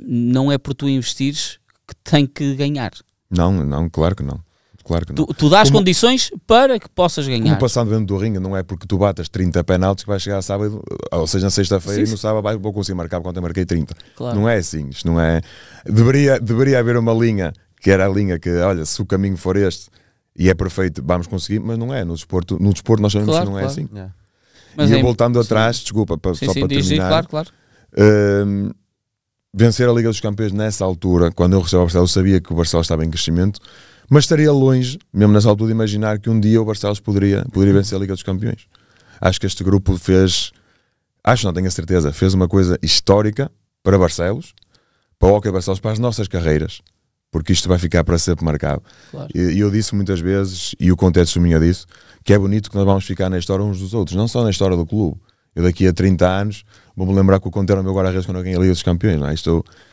não é por tu investires que tem que ganhar. Não, claro que não. Claro que não. Tu dás condições para que possas ganhar. Como passando dentro do ringue, não é porque tu batas 30 penaltis que vais chegar a sábado, ou seja, na sexta-feira, e no sábado vou conseguir marcar quando eu marquei 30. Claro. Não é assim, isto não é... Deveria haver uma linha, que era a linha que, olha, se o caminho for este e é perfeito, vamos conseguir, mas não é. No desporto nós sabemos que não é assim. Yeah. Mas e voltando atrás, desculpa, para terminar... Claro. Vencer a Liga dos Campeões nessa altura, quando eu recebo o Barcelos, eu sabia que o Barcelos estava em crescimento, mas estaria longe, mesmo nessa altura, de imaginar que um dia o Barcelos poderia vencer a Liga dos Campeões. Acho que este grupo não tenho a certeza, fez uma coisa histórica para Barcelos, para o Hockey Barcelos, para as nossas carreiras, porque isto vai ficar para sempre marcado. Claro. E eu disse muitas vezes, e o Conte é testemunha disso, que é bonito que nós vamos ficar na história uns dos outros, não só na história do clube. Eu daqui a 30 anos vou-me lembrar que o Conte era o meu guarda-redes quando eu ganhei a Liga dos Campeões. Não é?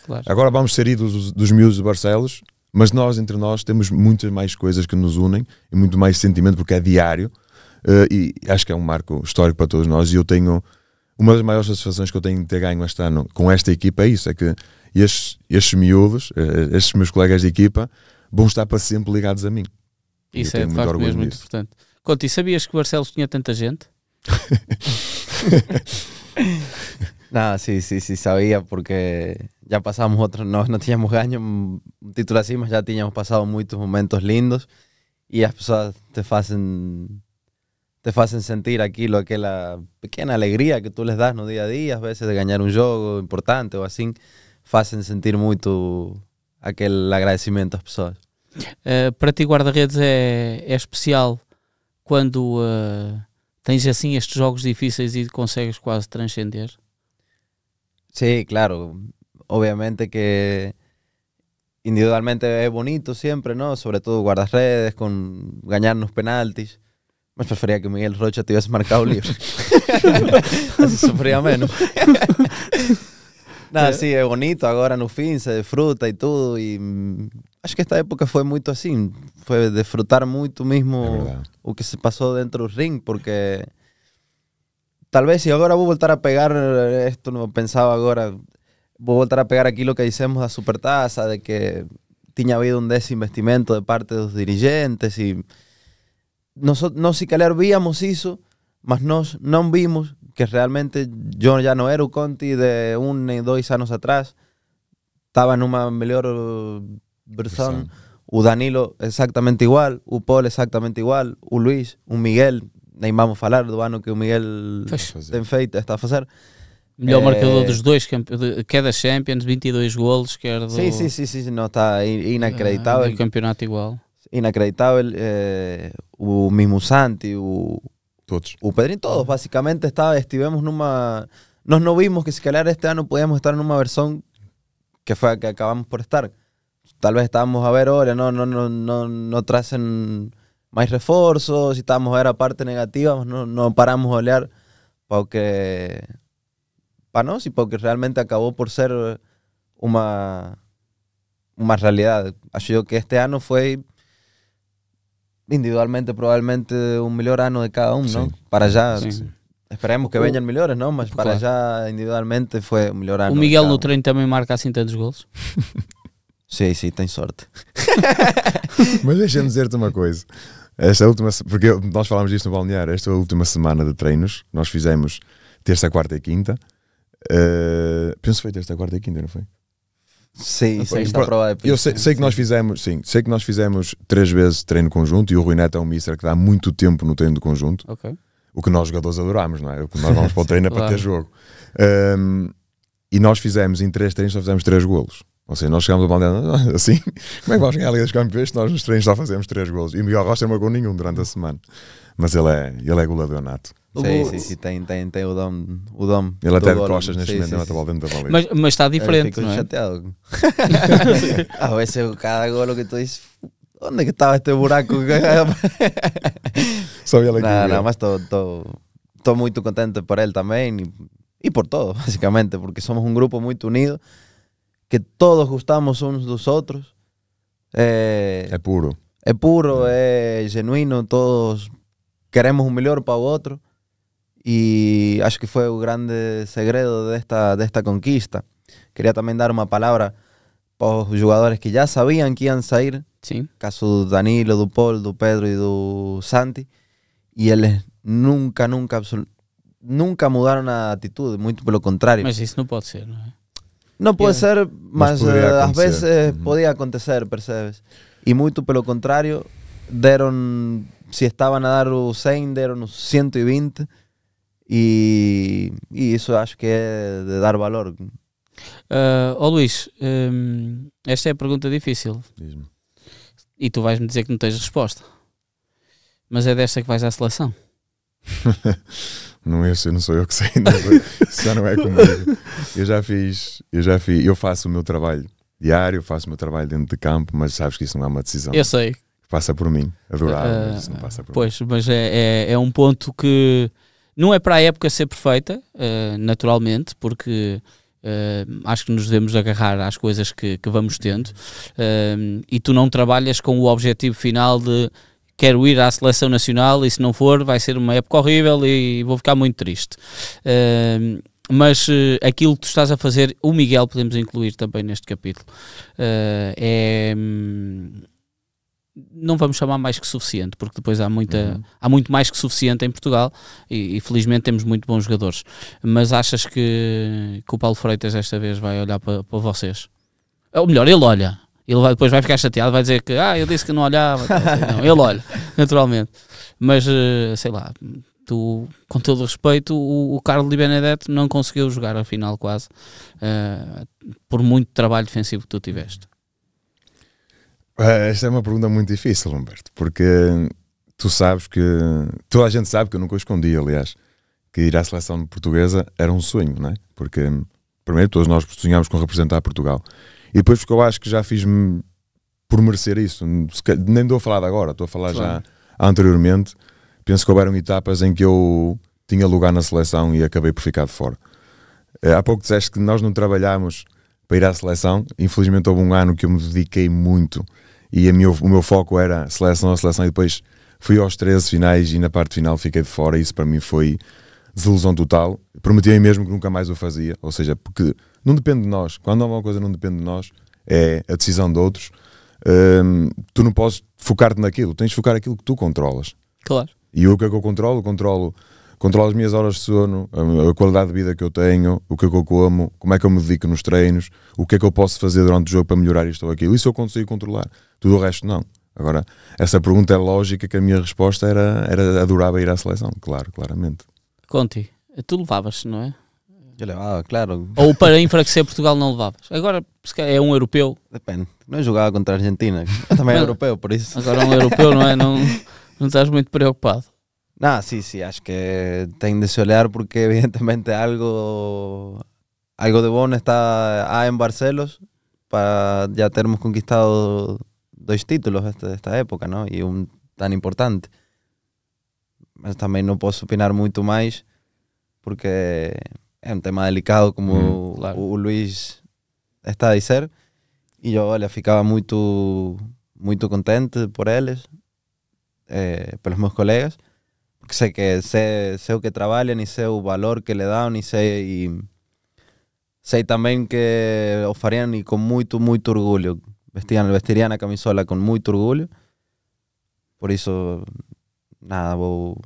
Claro. Agora vamos ser ídolos dos miúdos de Barcelos, mas nós, entre nós, temos muitas mais coisas que nos unem e muito mais sentimento, porque é diário, e acho que é um marco histórico para todos nós. E eu tenho, uma das maiores satisfações que eu tenho de ter ganho este ano com esta equipa é isso, é que estes miúdos, estes meus colegas de equipa, vão estar para sempre ligados a mim. Isso é de facto mesmo muito importante. Conti, sabias que o Barcelos tinha tanta gente? Nada, sí, sabía, porque ya pasamos otros, no tínhamos ganho un título así, mas já tínhamos passado muitos momentos lindos e as pessoas te fazem sentir aquela pequena alegria que tu les das no dia a dia, às vezes de ganhar um jogo importante ou assim, fazem sentir muito aquele agradecimento às pessoas. Para ti, guarda-redes é especial quando tens assim estes jogos difíceis e consegues quase transcender? Sí, claro. Obviamente que individualmente es bonito siempre, ¿no? Sobre todo guardarredes, con ganarnos penaltis. Mas prefería que Miguel Rocha tivesse marcado libre. Así sofría menos. Nada, sí, es bonito. Agora no fim se desfruta e tudo. E acho que esta época foi muito assim. Foi desfrutar muito mesmo o que se passou dentro do ring, porque talvez se agora vou voltar a pegar esto, não pensava agora, vou voltar a pegar aquilo que dissemos da Supertaça, de que tinha havido um desinvestimento de parte dos dirigentes e nós se calhar víamos isso, mas nós não vimos que realmente eu já não era o Conti de 1 e 2 anos atrás, estava numa melhor versão. O Danilo exatamente igual, o Paul exatamente igual, o Luís, o Miguel, nem vamos falar do ano que o Miguel tem feito, está a fazer. Melhor marcador dos dois, que é da Champions, 22 golos, que era do... Sim, não, está inacreditável. O campeonato igual. Inacreditável, o mesmo Santi, todos. O Pedrinho, todos, basicamente estivemos numa... Nós não vimos que se calhar este ano podíamos estar numa versão que foi a que acabamos por estar. Tal vez estábamos a ver, olha, no trazem mais reforços, e estávamos a ver a parte negativa, mas não paramos a olhar para o que... para nós e para o que realmente acabou por ser uma realidade. Acho eu que este ano foi individualmente provavelmente o melhor ano de cada um, não? Para já, esperemos que venham melhores, não? Mas para já individualmente foi o melhor ano. O Miguel no treino também marca assim tantos golos? Sim, tem sorte. Mas deixa-me dizer-te uma coisa. Esta última, porque nós falámos disto no balneário, esta última semana de treinos, nós fizemos terça, quarta e quinta. Penso que foi terça, quarta e quinta, não foi? Sim, está provado. Eu sei que nós fizemos, sei que nós fizemos 3 vezes treino conjunto e o Rui Neto é um mister que dá muito tempo no treino de conjunto. Okay. O que nós jogadores adoramos, não é? O que nós vamos para o treino é para ter jogo. E nós fizemos em 3 treinos, só fizemos 3 golos. Ou seja, nós chegámos a balneário assim, como é que vamos ganhar a Liga dos Campeões? Nós nos treinos só fazemos 3 golos. E o Miguel Rocha não marcou nenhum durante a semana. Mas ele é goleador nato. Sim, tem o dom. Ele até de costas neste momento mete a bola dentro da baliza. Mas está diferente, não é? Chateado. A veces cada golo que tu dices, onde é que estava este buraco? Só ele aqui. Não, mas estou muito contente por ele também e por todo, basicamente, porque somos um grupo muito unido, que todos gostamos uns dos outros. É puro. É puro, é genuíno, todos queremos o melhor para o outro. E acho que foi o grande segredo desta conquista. Queria também dar uma palavra para os jogadores que já sabiam que iam sair. Sim. Caso do Danilo, do Paul, do Pedro e do Santi. E eles nunca mudaram a atitude, muito pelo contrário. Mas isso não pode ser, não é? Não pode ser, mas às vezes podia acontecer, percebes? E muito pelo contrário, deram, se estavam a dar o 100, deram os 120. E isso acho que é de dar valor. Luís, esta é a pergunta difícil. Diz-me. E tu vais-me dizer que não tens resposta. Mas é desta que vais à seleção? Não sou eu que sei, isso já não é comigo. Eu faço o meu trabalho diário, faço o meu trabalho dentro de campo, mas sabes que isso não é uma decisão. Eu sei. Passa por mim, adorável, mas isso não passa por mim. Pois, mas é um ponto que não é para a época ser perfeita, naturalmente, porque acho que nos devemos agarrar às coisas que vamos tendo, e tu não trabalhas com o objetivo final de quero ir à seleção nacional e se não for vai ser uma época horrível e vou ficar muito triste. Mas aquilo que tu estás a fazer, o Miguel podemos incluir também neste capítulo, não vamos chamar mais que suficiente, porque depois há muito mais que suficiente em Portugal e felizmente temos muito bons jogadores. Mas achas que o Paulo Freitas desta vez vai olhar para vocês? Ou melhor, ele olha. Ele depois vai ficar chateado, vai dizer que eu disse que não olhava. Não, ele olha, naturalmente. Mas, sei lá, tu, com todo o respeito, o Carlos Di Benedetto não conseguiu jogar a final quase, por muito trabalho defensivo que tu tiveste. Esta é uma pergunta muito difícil, Humberto, porque tu sabes que... Toda a gente sabe que eu nunca escondi, aliás, que ir à seleção portuguesa era um sonho, não é? Porque, primeiro, todos nós sonhámos com representar Portugal. E depois porque eu acho que já fiz-me por merecer isso. Nem estou a falar de agora, estou a falar já anteriormente. Penso que houveram etapas em que eu tinha lugar na seleção e acabei por ficar de fora. Há pouco disseste que nós não trabalhámos para ir à seleção. Infelizmente houve um ano que eu me dediquei muito e o meu foco era seleção a seleção, e depois fui aos 13 finais e na parte final fiquei de fora. Isso para mim foi desilusão total. Prometi mesmo que nunca mais o fazia, ou seja, porque não depende de nós. Quando alguma coisa não depende de nós, é a decisão de outros. Tu não podes focar-te naquilo, tens de focar naquilo que tu controlas. Claro. E o que é que eu controlo? Controlo as minhas horas de sono, a qualidade de vida que eu tenho, o que é que eu como, como é que eu me dedico nos treinos, o que é que eu posso fazer durante o jogo para melhorar isto ou aquilo. Isso eu consigo controlar, tudo o resto não. Agora, essa pergunta é lógica, que a minha resposta era adorava ir à seleção, claro, claramente. Conti, tu levavas, não é? Eu levava, claro. Ou para enfraquecer Portugal não levavas? Agora é um europeu. Depende. Não jogava contra a Argentina. Eu também é europeu, por isso. Agora é um europeu, não é? Não estás muito preocupado. Não, sí, acho que tem de se olhar, porque evidentemente algo de bueno está en Barcelos para ya termos conquistado 2 títulos esta época, ¿no? E un tan importante. Mas também não posso opinar muito mais, porque é um tema delicado, como claro. o Luís está a dizer. E eu, olha, ficava muito contente por eles, pelos meus colegas, porque sei o que trabalham e sei o valor que le dão, e sei também que o fariam e com muito orgulho. Vestiriam a camisola com muito orgulho. Por isso, nada, vou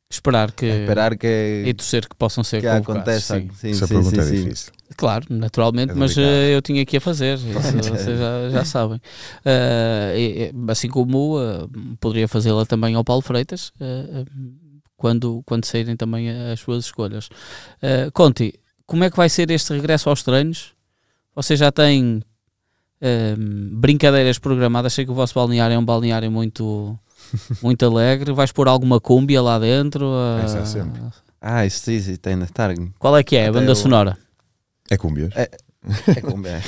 esperar que e torcer que possam ser que aconteça. Sim. Essa pergunta é difícil. Claro, naturalmente, mas eu tinha que a fazer, isso vocês já sabem. Assim como poderia fazê-la também ao Paulo Freitas, quando saírem também as suas escolhas. Conti, como é que vai ser este regresso aos treinos? Vocês já têm brincadeiras programadas? Sei que o vosso balneário é um balneário muito alegre. Vais pôr alguma cúmbia lá dentro? Essa é sempre. Sim, tem de estar. Qual é que é a banda sonora? É cúmbias. É cúmbia.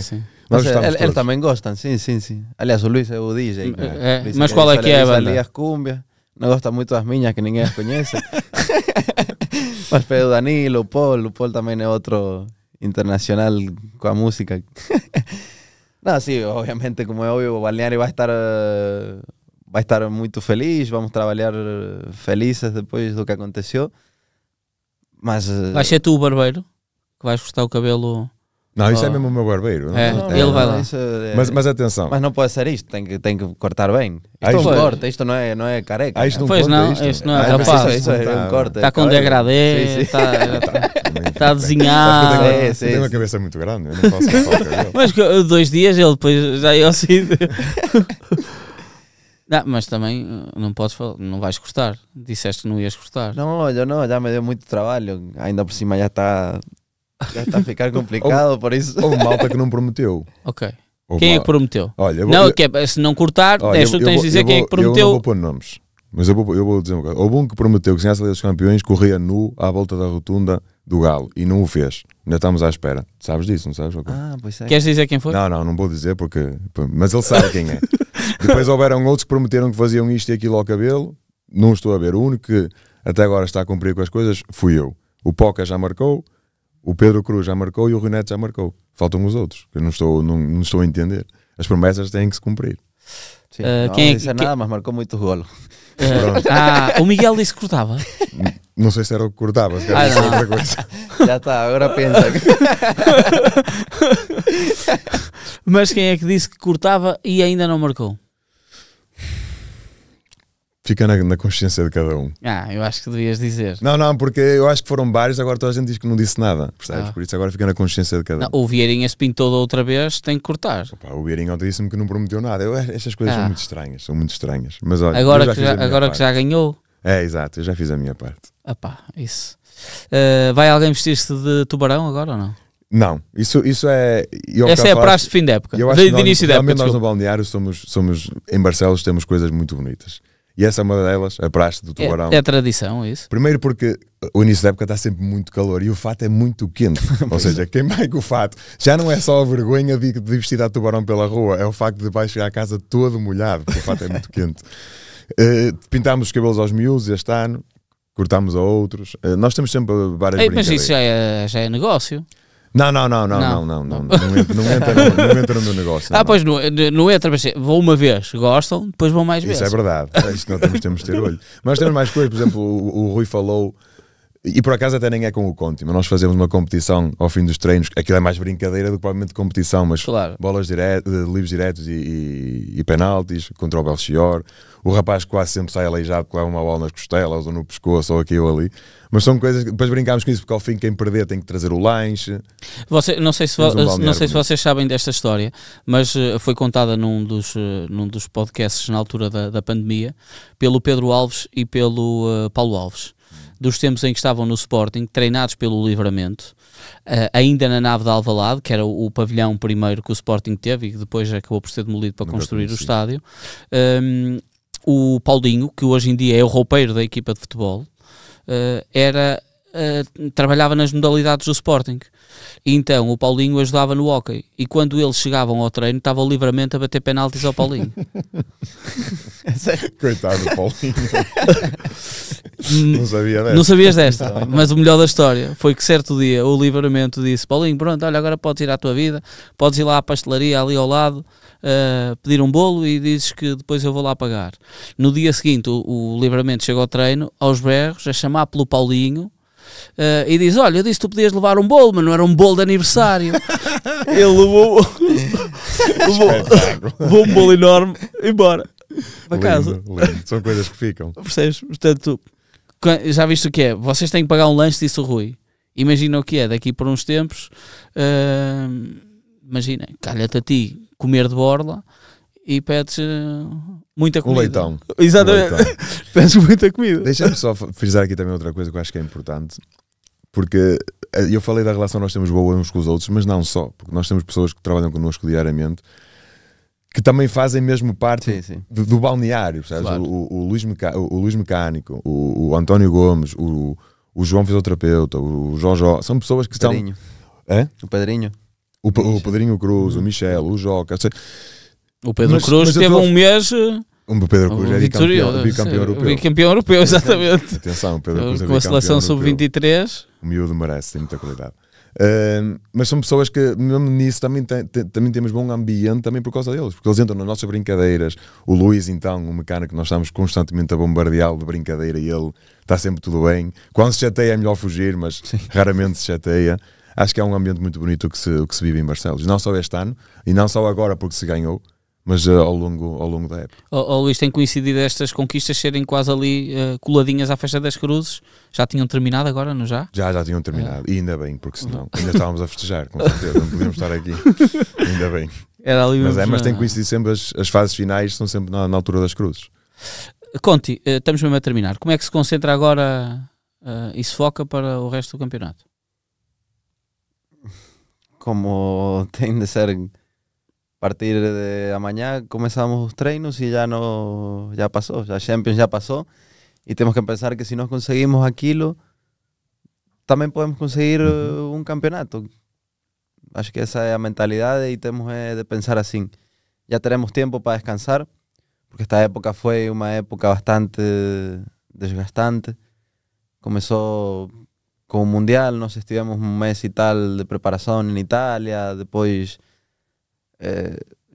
Sim. Mas eles também gostam, sim. Aliás, o Luís é o DJ. Mas qual é que é a banda? As cúmbias. Não gosta muito das minhas, que ninguém as conhece. Mas pede o Danilo, o Paul também é outro internacional com a música. Não, sim, obviamente, como é óbvio, o balneário vai estar muito feliz, vamos trabalhar felizes depois do que aconteceu. Mas vai ser tu o barbeiro que vais cortar o cabelo? Não, isso é mesmo o meu barbeiro. Ele vai lá. Mas atenção. Mas não pode ser isto, tem que cortar bem. Isto é um corte, isto não é careca. Isto não é rapaz. Isso é um corte. Está com degradê, está desenhado. Tem uma cabeça muito grande, eu não posso cortar o cabelo. Mas 2 dias ele depois já ia ao sítio. Não, mas também não vais cortar. Disseste que não ias cortar. Não, eu não, já me deu muito trabalho. Ainda por cima já está a ficar complicado, por isso. Houve malta que não prometeu. Ok. Quem é que prometeu? Olha, se não cortar, tu tens de dizer quem é que prometeu. Eu não vou pôr nomes, mas eu vou dizer uma coisa. Houve um que prometeu que se ganhasse a Liga dos Campeões corria nu à volta da rotunda do Galo e não o fez. Ainda estamos à espera. Sabes disso, não sabes? Pois é. Queres dizer quem foi? Não vou dizer mas ele sabe quem é. Depois houveram outros que prometeram que faziam isto e aquilo ao cabelo. Não estou a ver. O único que até agora está a cumprir com as coisas fui eu. O Poca já marcou, o Pedro Cruz já marcou e o Rui Neto já marcou. Faltam os outros, que eu não estou a entender. As promessas têm que se cumprir. Sim, não disse nada, mas marcou muito golo. O Miguel disse que cortava. Não sei se era o que cortava, se Ah, era não. outra coisa. Ya está, ahora piensa. Mas quem é que disse que cortava e ainda não marcou? Fica na consciência de cada um. Eu acho que devias dizer. Não, porque eu acho que foram vários, agora toda a gente diz que não disse nada, percebes? Ah. Por isso agora fica na consciência de cada um. Não, o Vieirinha se pintou da outra vez, tem que cortar. Opa, o Bierinho ontem disse-me que não prometeu nada. Estas coisas Ah. são muito estranhas. Mas olha, Agora, eu que, fiz já, a minha agora que parte. já ganhou, É, exato, eu já fiz a minha parte. isso. Vai alguém vestir-se de tubarão agora ou não? Não, isso é... Essa é a praxe de fim de época, Eu acho de que nós, início de época. realmente nós no desculpa. balneário somos em Barcelos temos coisas muito bonitas. E essa é uma delas, a praxe do tubarão. É tradição, isso. Primeiro porque o início da época está sempre muito calor e o fato é muito quente. Ou seja, quem vai com o fato já não é só a vergonha de vestir a tubarão pela rua, é o facto de vais chegar a casa todo molhado, porque o fato é muito quente. Pintámos os cabelos aos miúdos este ano, cortámos a outros. Nós temos sempre várias Mas brincadeiras. isso já é negócio. Não entra no meu negócio. não. Pois não entra, mas vou uma vez, gostam, depois vão mais Isso vezes. é verdade. Isto não temos de ter olho. Mas temos mais coisas, por exemplo, o Rui falou, e por acaso até nem é com o Conti, mas nós fazemos uma competição ao fim dos treinos, aquilo é mais brincadeira do que provavelmente competição, mas Claro. bolas livres diretos e penaltis contra o Belchior. O rapaz quase sempre sai aleijado, que leva uma bola nas costelas ou no pescoço ou aqui ou ali. Mas são coisas que depois brincámos com isso, porque ao fim quem perder tem que trazer o lanche. Não sei se Temos um balneário se vocês sabem desta história, mas foi contada num dos podcasts na altura da pandemia pelo Pedro Alves e pelo Paulo Alves, dos tempos em que estavam no Sporting, treinados pelo Livramento, ainda na nave de Alvalade, que era o pavilhão primeiro que o Sporting teve e que depois acabou por ser demolido para Nunca construir o conheci. estádio. O Paulinho, que hoje em dia é o roupeiro da equipa de futebol, trabalhava nas modalidades do Sporting. E então o Paulinho ajudava no hóquei. E quando eles chegavam ao treino, estava o Livramento a bater penaltis ao Paulinho. Coitado do Paulinho. Não sabia dessa. Não sabias desta, mas o melhor da história foi que certo dia o Livramento disse: Paulinho, pronto, olha, agora podes ir à tua vida, podes ir lá à pastelaria ali ao lado, pedir um bolo e dizes que depois eu vou lá pagar. No dia seguinte o Livramento chega ao treino, aos berros, a chamar pelo Paulinho, e diz: olha, eu disse que tu podias levar um bolo, mas não era um bolo de aniversário. Ele levou um bolo enorme embora para casa. Lindo. São coisas que ficam. Percebes? Portanto, já viste o que é? Vocês têm que pagar um lanche, disse o Rui. Imagina o que é, daqui por uns tempos, imagina, calha-te a ti comer de borla e pedes muita comida. Leitão. Exatamente. Um leitão. Pedes muita comida. Deixa-me só frisar aqui também outra coisa que eu acho que é importante, porque eu falei da relação que nós temos boa uns com os outros, mas não só, porque nós temos pessoas que trabalham connosco diariamente que também fazem mesmo parte Sim. do balneário, sabes? Claro. O Luís Mecânico, o António Gomes, o João Fisioterapeuta, o Jojó, são pessoas que estão... Pedrinho. É? O Pedrinho. O Pedrinho Cruz, o Michel, o Joca... O Pedro Mas Cruz eu teve tô- um mês O Pedro Cruz é vitorioso, bicampeão europeu. bicampeão europeu, exatamente. Atenção, o Pedro Cruz é Com a seleção bicampeão europeu. sub-23. O miúdo merece, tem muita qualidade. Mas são pessoas que, mesmo nisso, também temos bom ambiente também por causa deles, porque eles entram nas nossas brincadeiras. O Luís, então, um mecânico que nós estamos constantemente a bombardeá-lo de brincadeira e ele está sempre tudo bem. Quando se chateia é melhor fugir, mas raramente se chateia. Acho que é um ambiente muito bonito o que se vive em Barcelos. Não só este ano, e não só agora porque se ganhou, mas ao longo da época. Luís, tem coincidido estas conquistas serem quase ali coladinhas à Festa das Cruzes? Já tinham terminado agora, não já? Já tinham terminado, e ainda bem, porque senão ainda estávamos a festejar, com certeza, não podíamos estar aqui. Ainda bem. Era ali Mas tem coincidido sempre, as fases finais são sempre na altura das cruzes. Conti, estamos mesmo a terminar. Como é que se concentra agora e se foca para o resto do campeonato? Como tem de ser, a partir de amanhã comenzamos los treinos y ya pasó, ya Champions ya pasó y tenemos que pensar que si nos conseguimos aquilo también podemos conseguir un campeonato. Acho que esa es la mentalidad y tenemos de pensar así. Ya tenemos tiempo para descansar, porque esta época fue una época bastante desgastante. Comenzó con un mundial, nos estivemos un mes y tal de preparação en Italia, depois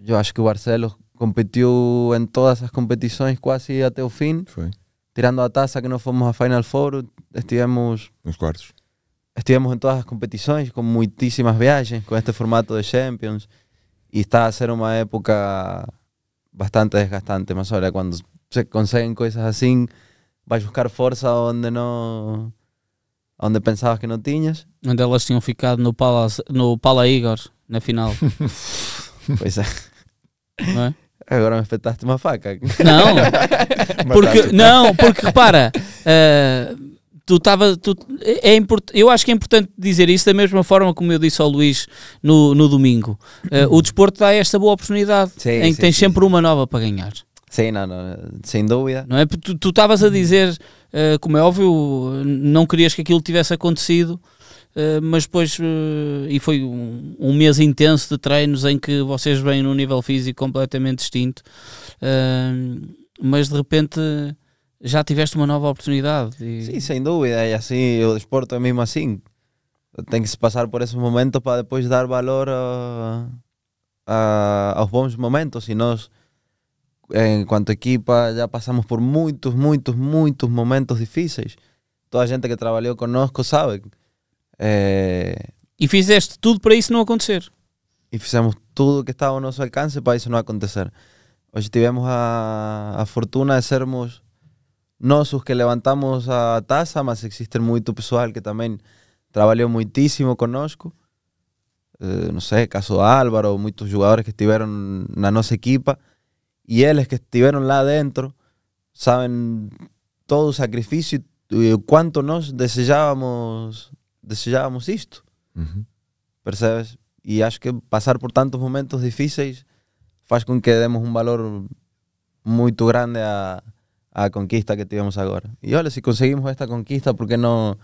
eu acho que o Barcelos competiu em todas as competições quase até o fim, Foi. tirando a taça que não fomos a Final Four, estivemos nos quartos. Estivemos em todas as competições, com muitíssimas viagens, com este formato de Champions, e está a ser uma época bastante desgastante, mas olha, quando se conseguem coisas assim, vais buscar força onde pensavas que não tinhas. Onde elas tinham ficado no Pala Igor, na final. Pois é. Não é? Agora me espetaste uma faca. Porque repara, eu acho que é importante dizer isso da mesma forma como eu disse ao Luís no domingo. O desporto dá esta boa oportunidade em que tens sempre uma nova para ganhar. Sim, não, sem dúvida. Não é? Tu estavas a dizer, como é óbvio, não querias que aquilo tivesse acontecido, mas depois, e foi um mês intenso de treinos em que vocês vêm num nível físico completamente distinto, mas de repente já tiveste uma nova oportunidade. Sim, sem dúvida, e assim, o desporto é mesmo assim. Tem que se passar por esses momentos para depois dar valor aos bons momentos, e nós, enquanto equipa, já passamos por muitos momentos difíceis. Toda a gente que trabalhou conosco sabe. E fizeste tudo para isso não acontecer. E fizemos tudo o que estava ao nosso alcance para isso não acontecer. Hoje tivemos a fortuna de sermos nós os que levantamos a taça, mas existe muito pessoal que também trabalhou muitíssimo conosco. Não sei, caso Álvaro, muitos jogadores que estiveram na nossa equipa, e eles que estiveram lá dentro sabem todo o sacrifício e o quanto nós desejávamos isto. Percebes? E acho que passar por tantos momentos difíceis faz com que demos um valor muito grande à conquista que tivemos agora. E olha, se conseguimos esta conquista, por que não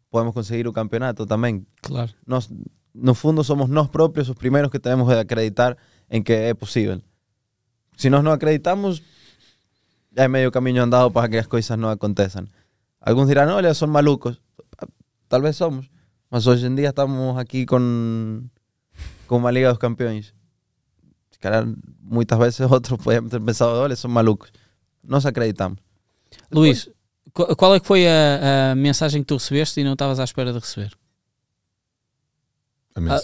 podemos conseguir o campeonato também? Claro. Nós, no fundo, somos nós próprios os primeiros que temos de acreditar em que é possível. Se nós não acreditamos, já é meio caminho andado para que as coisas não aconteçam. Alguns dirán, olha, son malucos. Tal vez somos, mas hoje em dia estamos aqui com uma Liga dos Campeões. Cara, muitas vezes outros podem ter pensado, olha, são malucos. Nós acreditamos. Luís, qual é que foi a mensagem que tu recebeste e não estavas à espera de receber?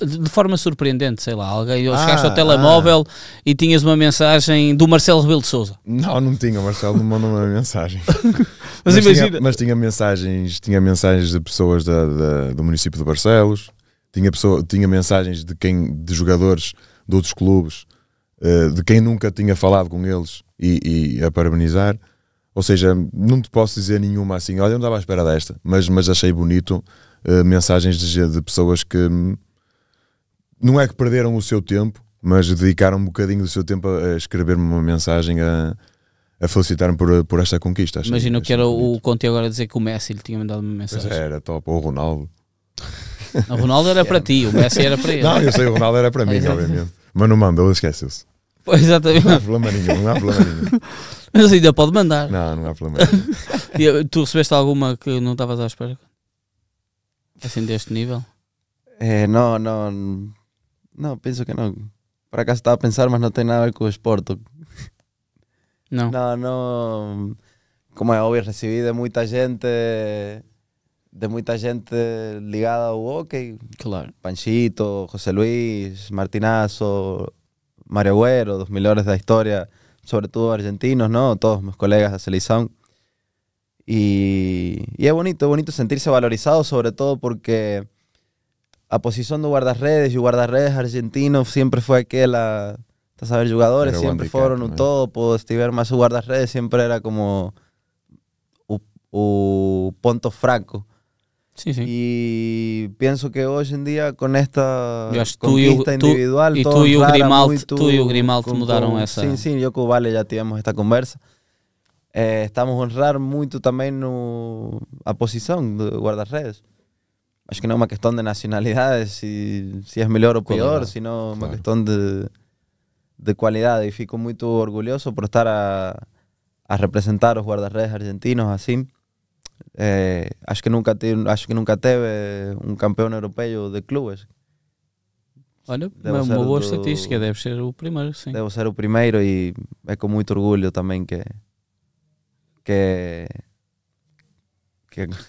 De forma surpreendente, sei lá, alguém chegaste ao telemóvel e tinhas uma mensagem do Marcelo Rebelo de Sousa. Não tinha, o Marcelo não mandou uma mensagem. mas imagina. Mas tinha mensagens de pessoas do município de Barcelos, tinha mensagens de jogadores de outros clubes, de quem nunca tinha falado com eles e a parabenizar. Ou seja, não te posso dizer nenhuma assim, olha, eu não estava à espera desta, mas achei bonito mensagens de pessoas que não é que perderam o seu tempo, mas dedicaram um bocadinho do seu tempo a escrever-me uma mensagem a felicitar-me por esta conquista. Imagino que era o Conte agora dizer que o Messi lhe tinha mandado uma mensagem. Pois era top, ou o Ronaldo. O Ronaldo era para ti, o Messi era para ele. Não, eu sei, o Ronaldo era para mim, obviamente. Mas não mandou, esqueceu-se. Pois, exatamente. Não há problema nenhum. Mas ainda pode mandar. Não há problema nenhum. E tu recebeste alguma que não estavas à espera? Assim, deste nível? Não, penso que não. Por acaso estava a pensar, mas não tem nada a ver com o esporte. Não. Não. Como é óbvio, recebi de muita gente ligada ao hockey. Claro. Panchito, José Luis, Martinazo, Mario Agüero, dos melhores da história, sobretudo argentinos, ¿no? Todos mis colegas de selección. Y es bonito sentirse valorizado, sobre todo porque a posición de guardarredes y guardarredes argentinos siempre fue aquella, estás a ver, jugadores era siempre fueron un topo, estiver más su guardarredes siempre era como un punto fraco. Sí. Y pienso que hoy en día con esta conquista individual tú y o Grimaldo mudaron esa. Sí, yo con o Vale ya tivemos esta conversa. Estamos a honrar muito também a posição de guarda-redes. Acho que não é uma questão de nacionalidade, se é melhor ou pior, sino uma questão de qualidade. E fico muito orgulhoso por estar a representar os guarda-redes argentinos assim. Acho que nunca teve um campeão europeu de clubes. Olha, é uma boa estatística, deve ser o primeiro, sim. Deve ser o primeiro e é com muito orgulho também que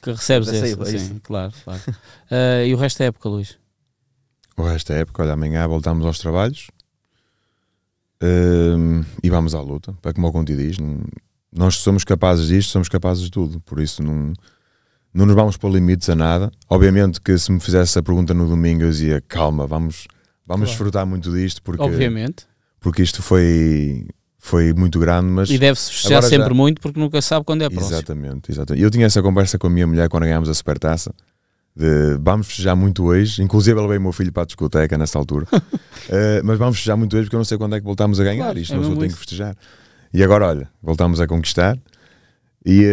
que recebes esse, recebo, sim, isso. claro. E o resto da época, Luís? O resto da época, olha, amanhã voltamos aos trabalhos e vamos à luta. Para como o Conti diz, nós somos capazes disto, somos capazes de tudo. Por isso não nos vamos pôr limites a nada. Obviamente que se me fizesse essa pergunta no domingo eu dizia, calma, vamos claro, desfrutar muito disto, porque isto foi muito grande, mas... E deve-se festejar sempre muito, porque nunca sabe quando é próximo. Exatamente. Eu tinha essa conversa com a minha mulher quando ganhámos a Supertaça, de vamos festejar muito hoje, inclusive ele veio o meu filho para a discoteca nessa altura, mas vamos festejar muito hoje porque eu não sei quando é que voltamos a ganhar, claro, isto não tem que festejar. E agora, olha, voltamos a conquistar e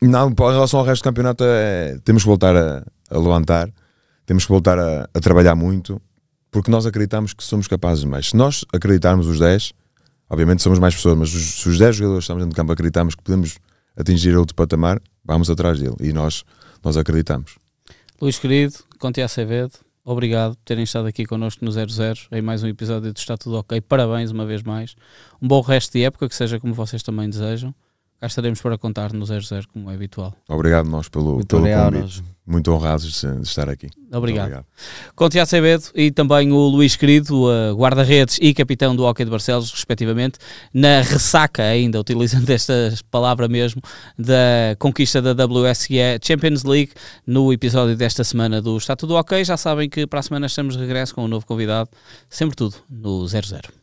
não, em relação ao resto do campeonato temos que voltar a levantar, temos que voltar a trabalhar muito, porque nós acreditamos que somos capazes de mais. Se nós acreditarmos os 10, obviamente somos mais pessoas, mas se os 10 jogadores que estamos dentro de campo acreditamos que podemos atingir outro patamar, vamos atrás dele e nós acreditamos. Luís querido, Conti Acevedo, obrigado por terem estado aqui connosco no 00 em mais um episódio do Está Tudo Ok. Parabéns uma vez mais. Um bom resto de época, que seja como vocês também desejam. Cá estaremos para contar no 00 como é habitual. Obrigado nós pelo convite. Muito honrados de estar aqui. Obrigado. Conti Acevedo e também o Luís querido, guarda-redes e capitão do Hockey de Barcelos, respectivamente, na ressaca ainda, utilizando esta palavra mesmo, da conquista da WSE Champions League no episódio desta semana do Está Tudo Ok. Já sabem que para a semana estamos de regresso com um novo convidado. Sempre tudo no 00.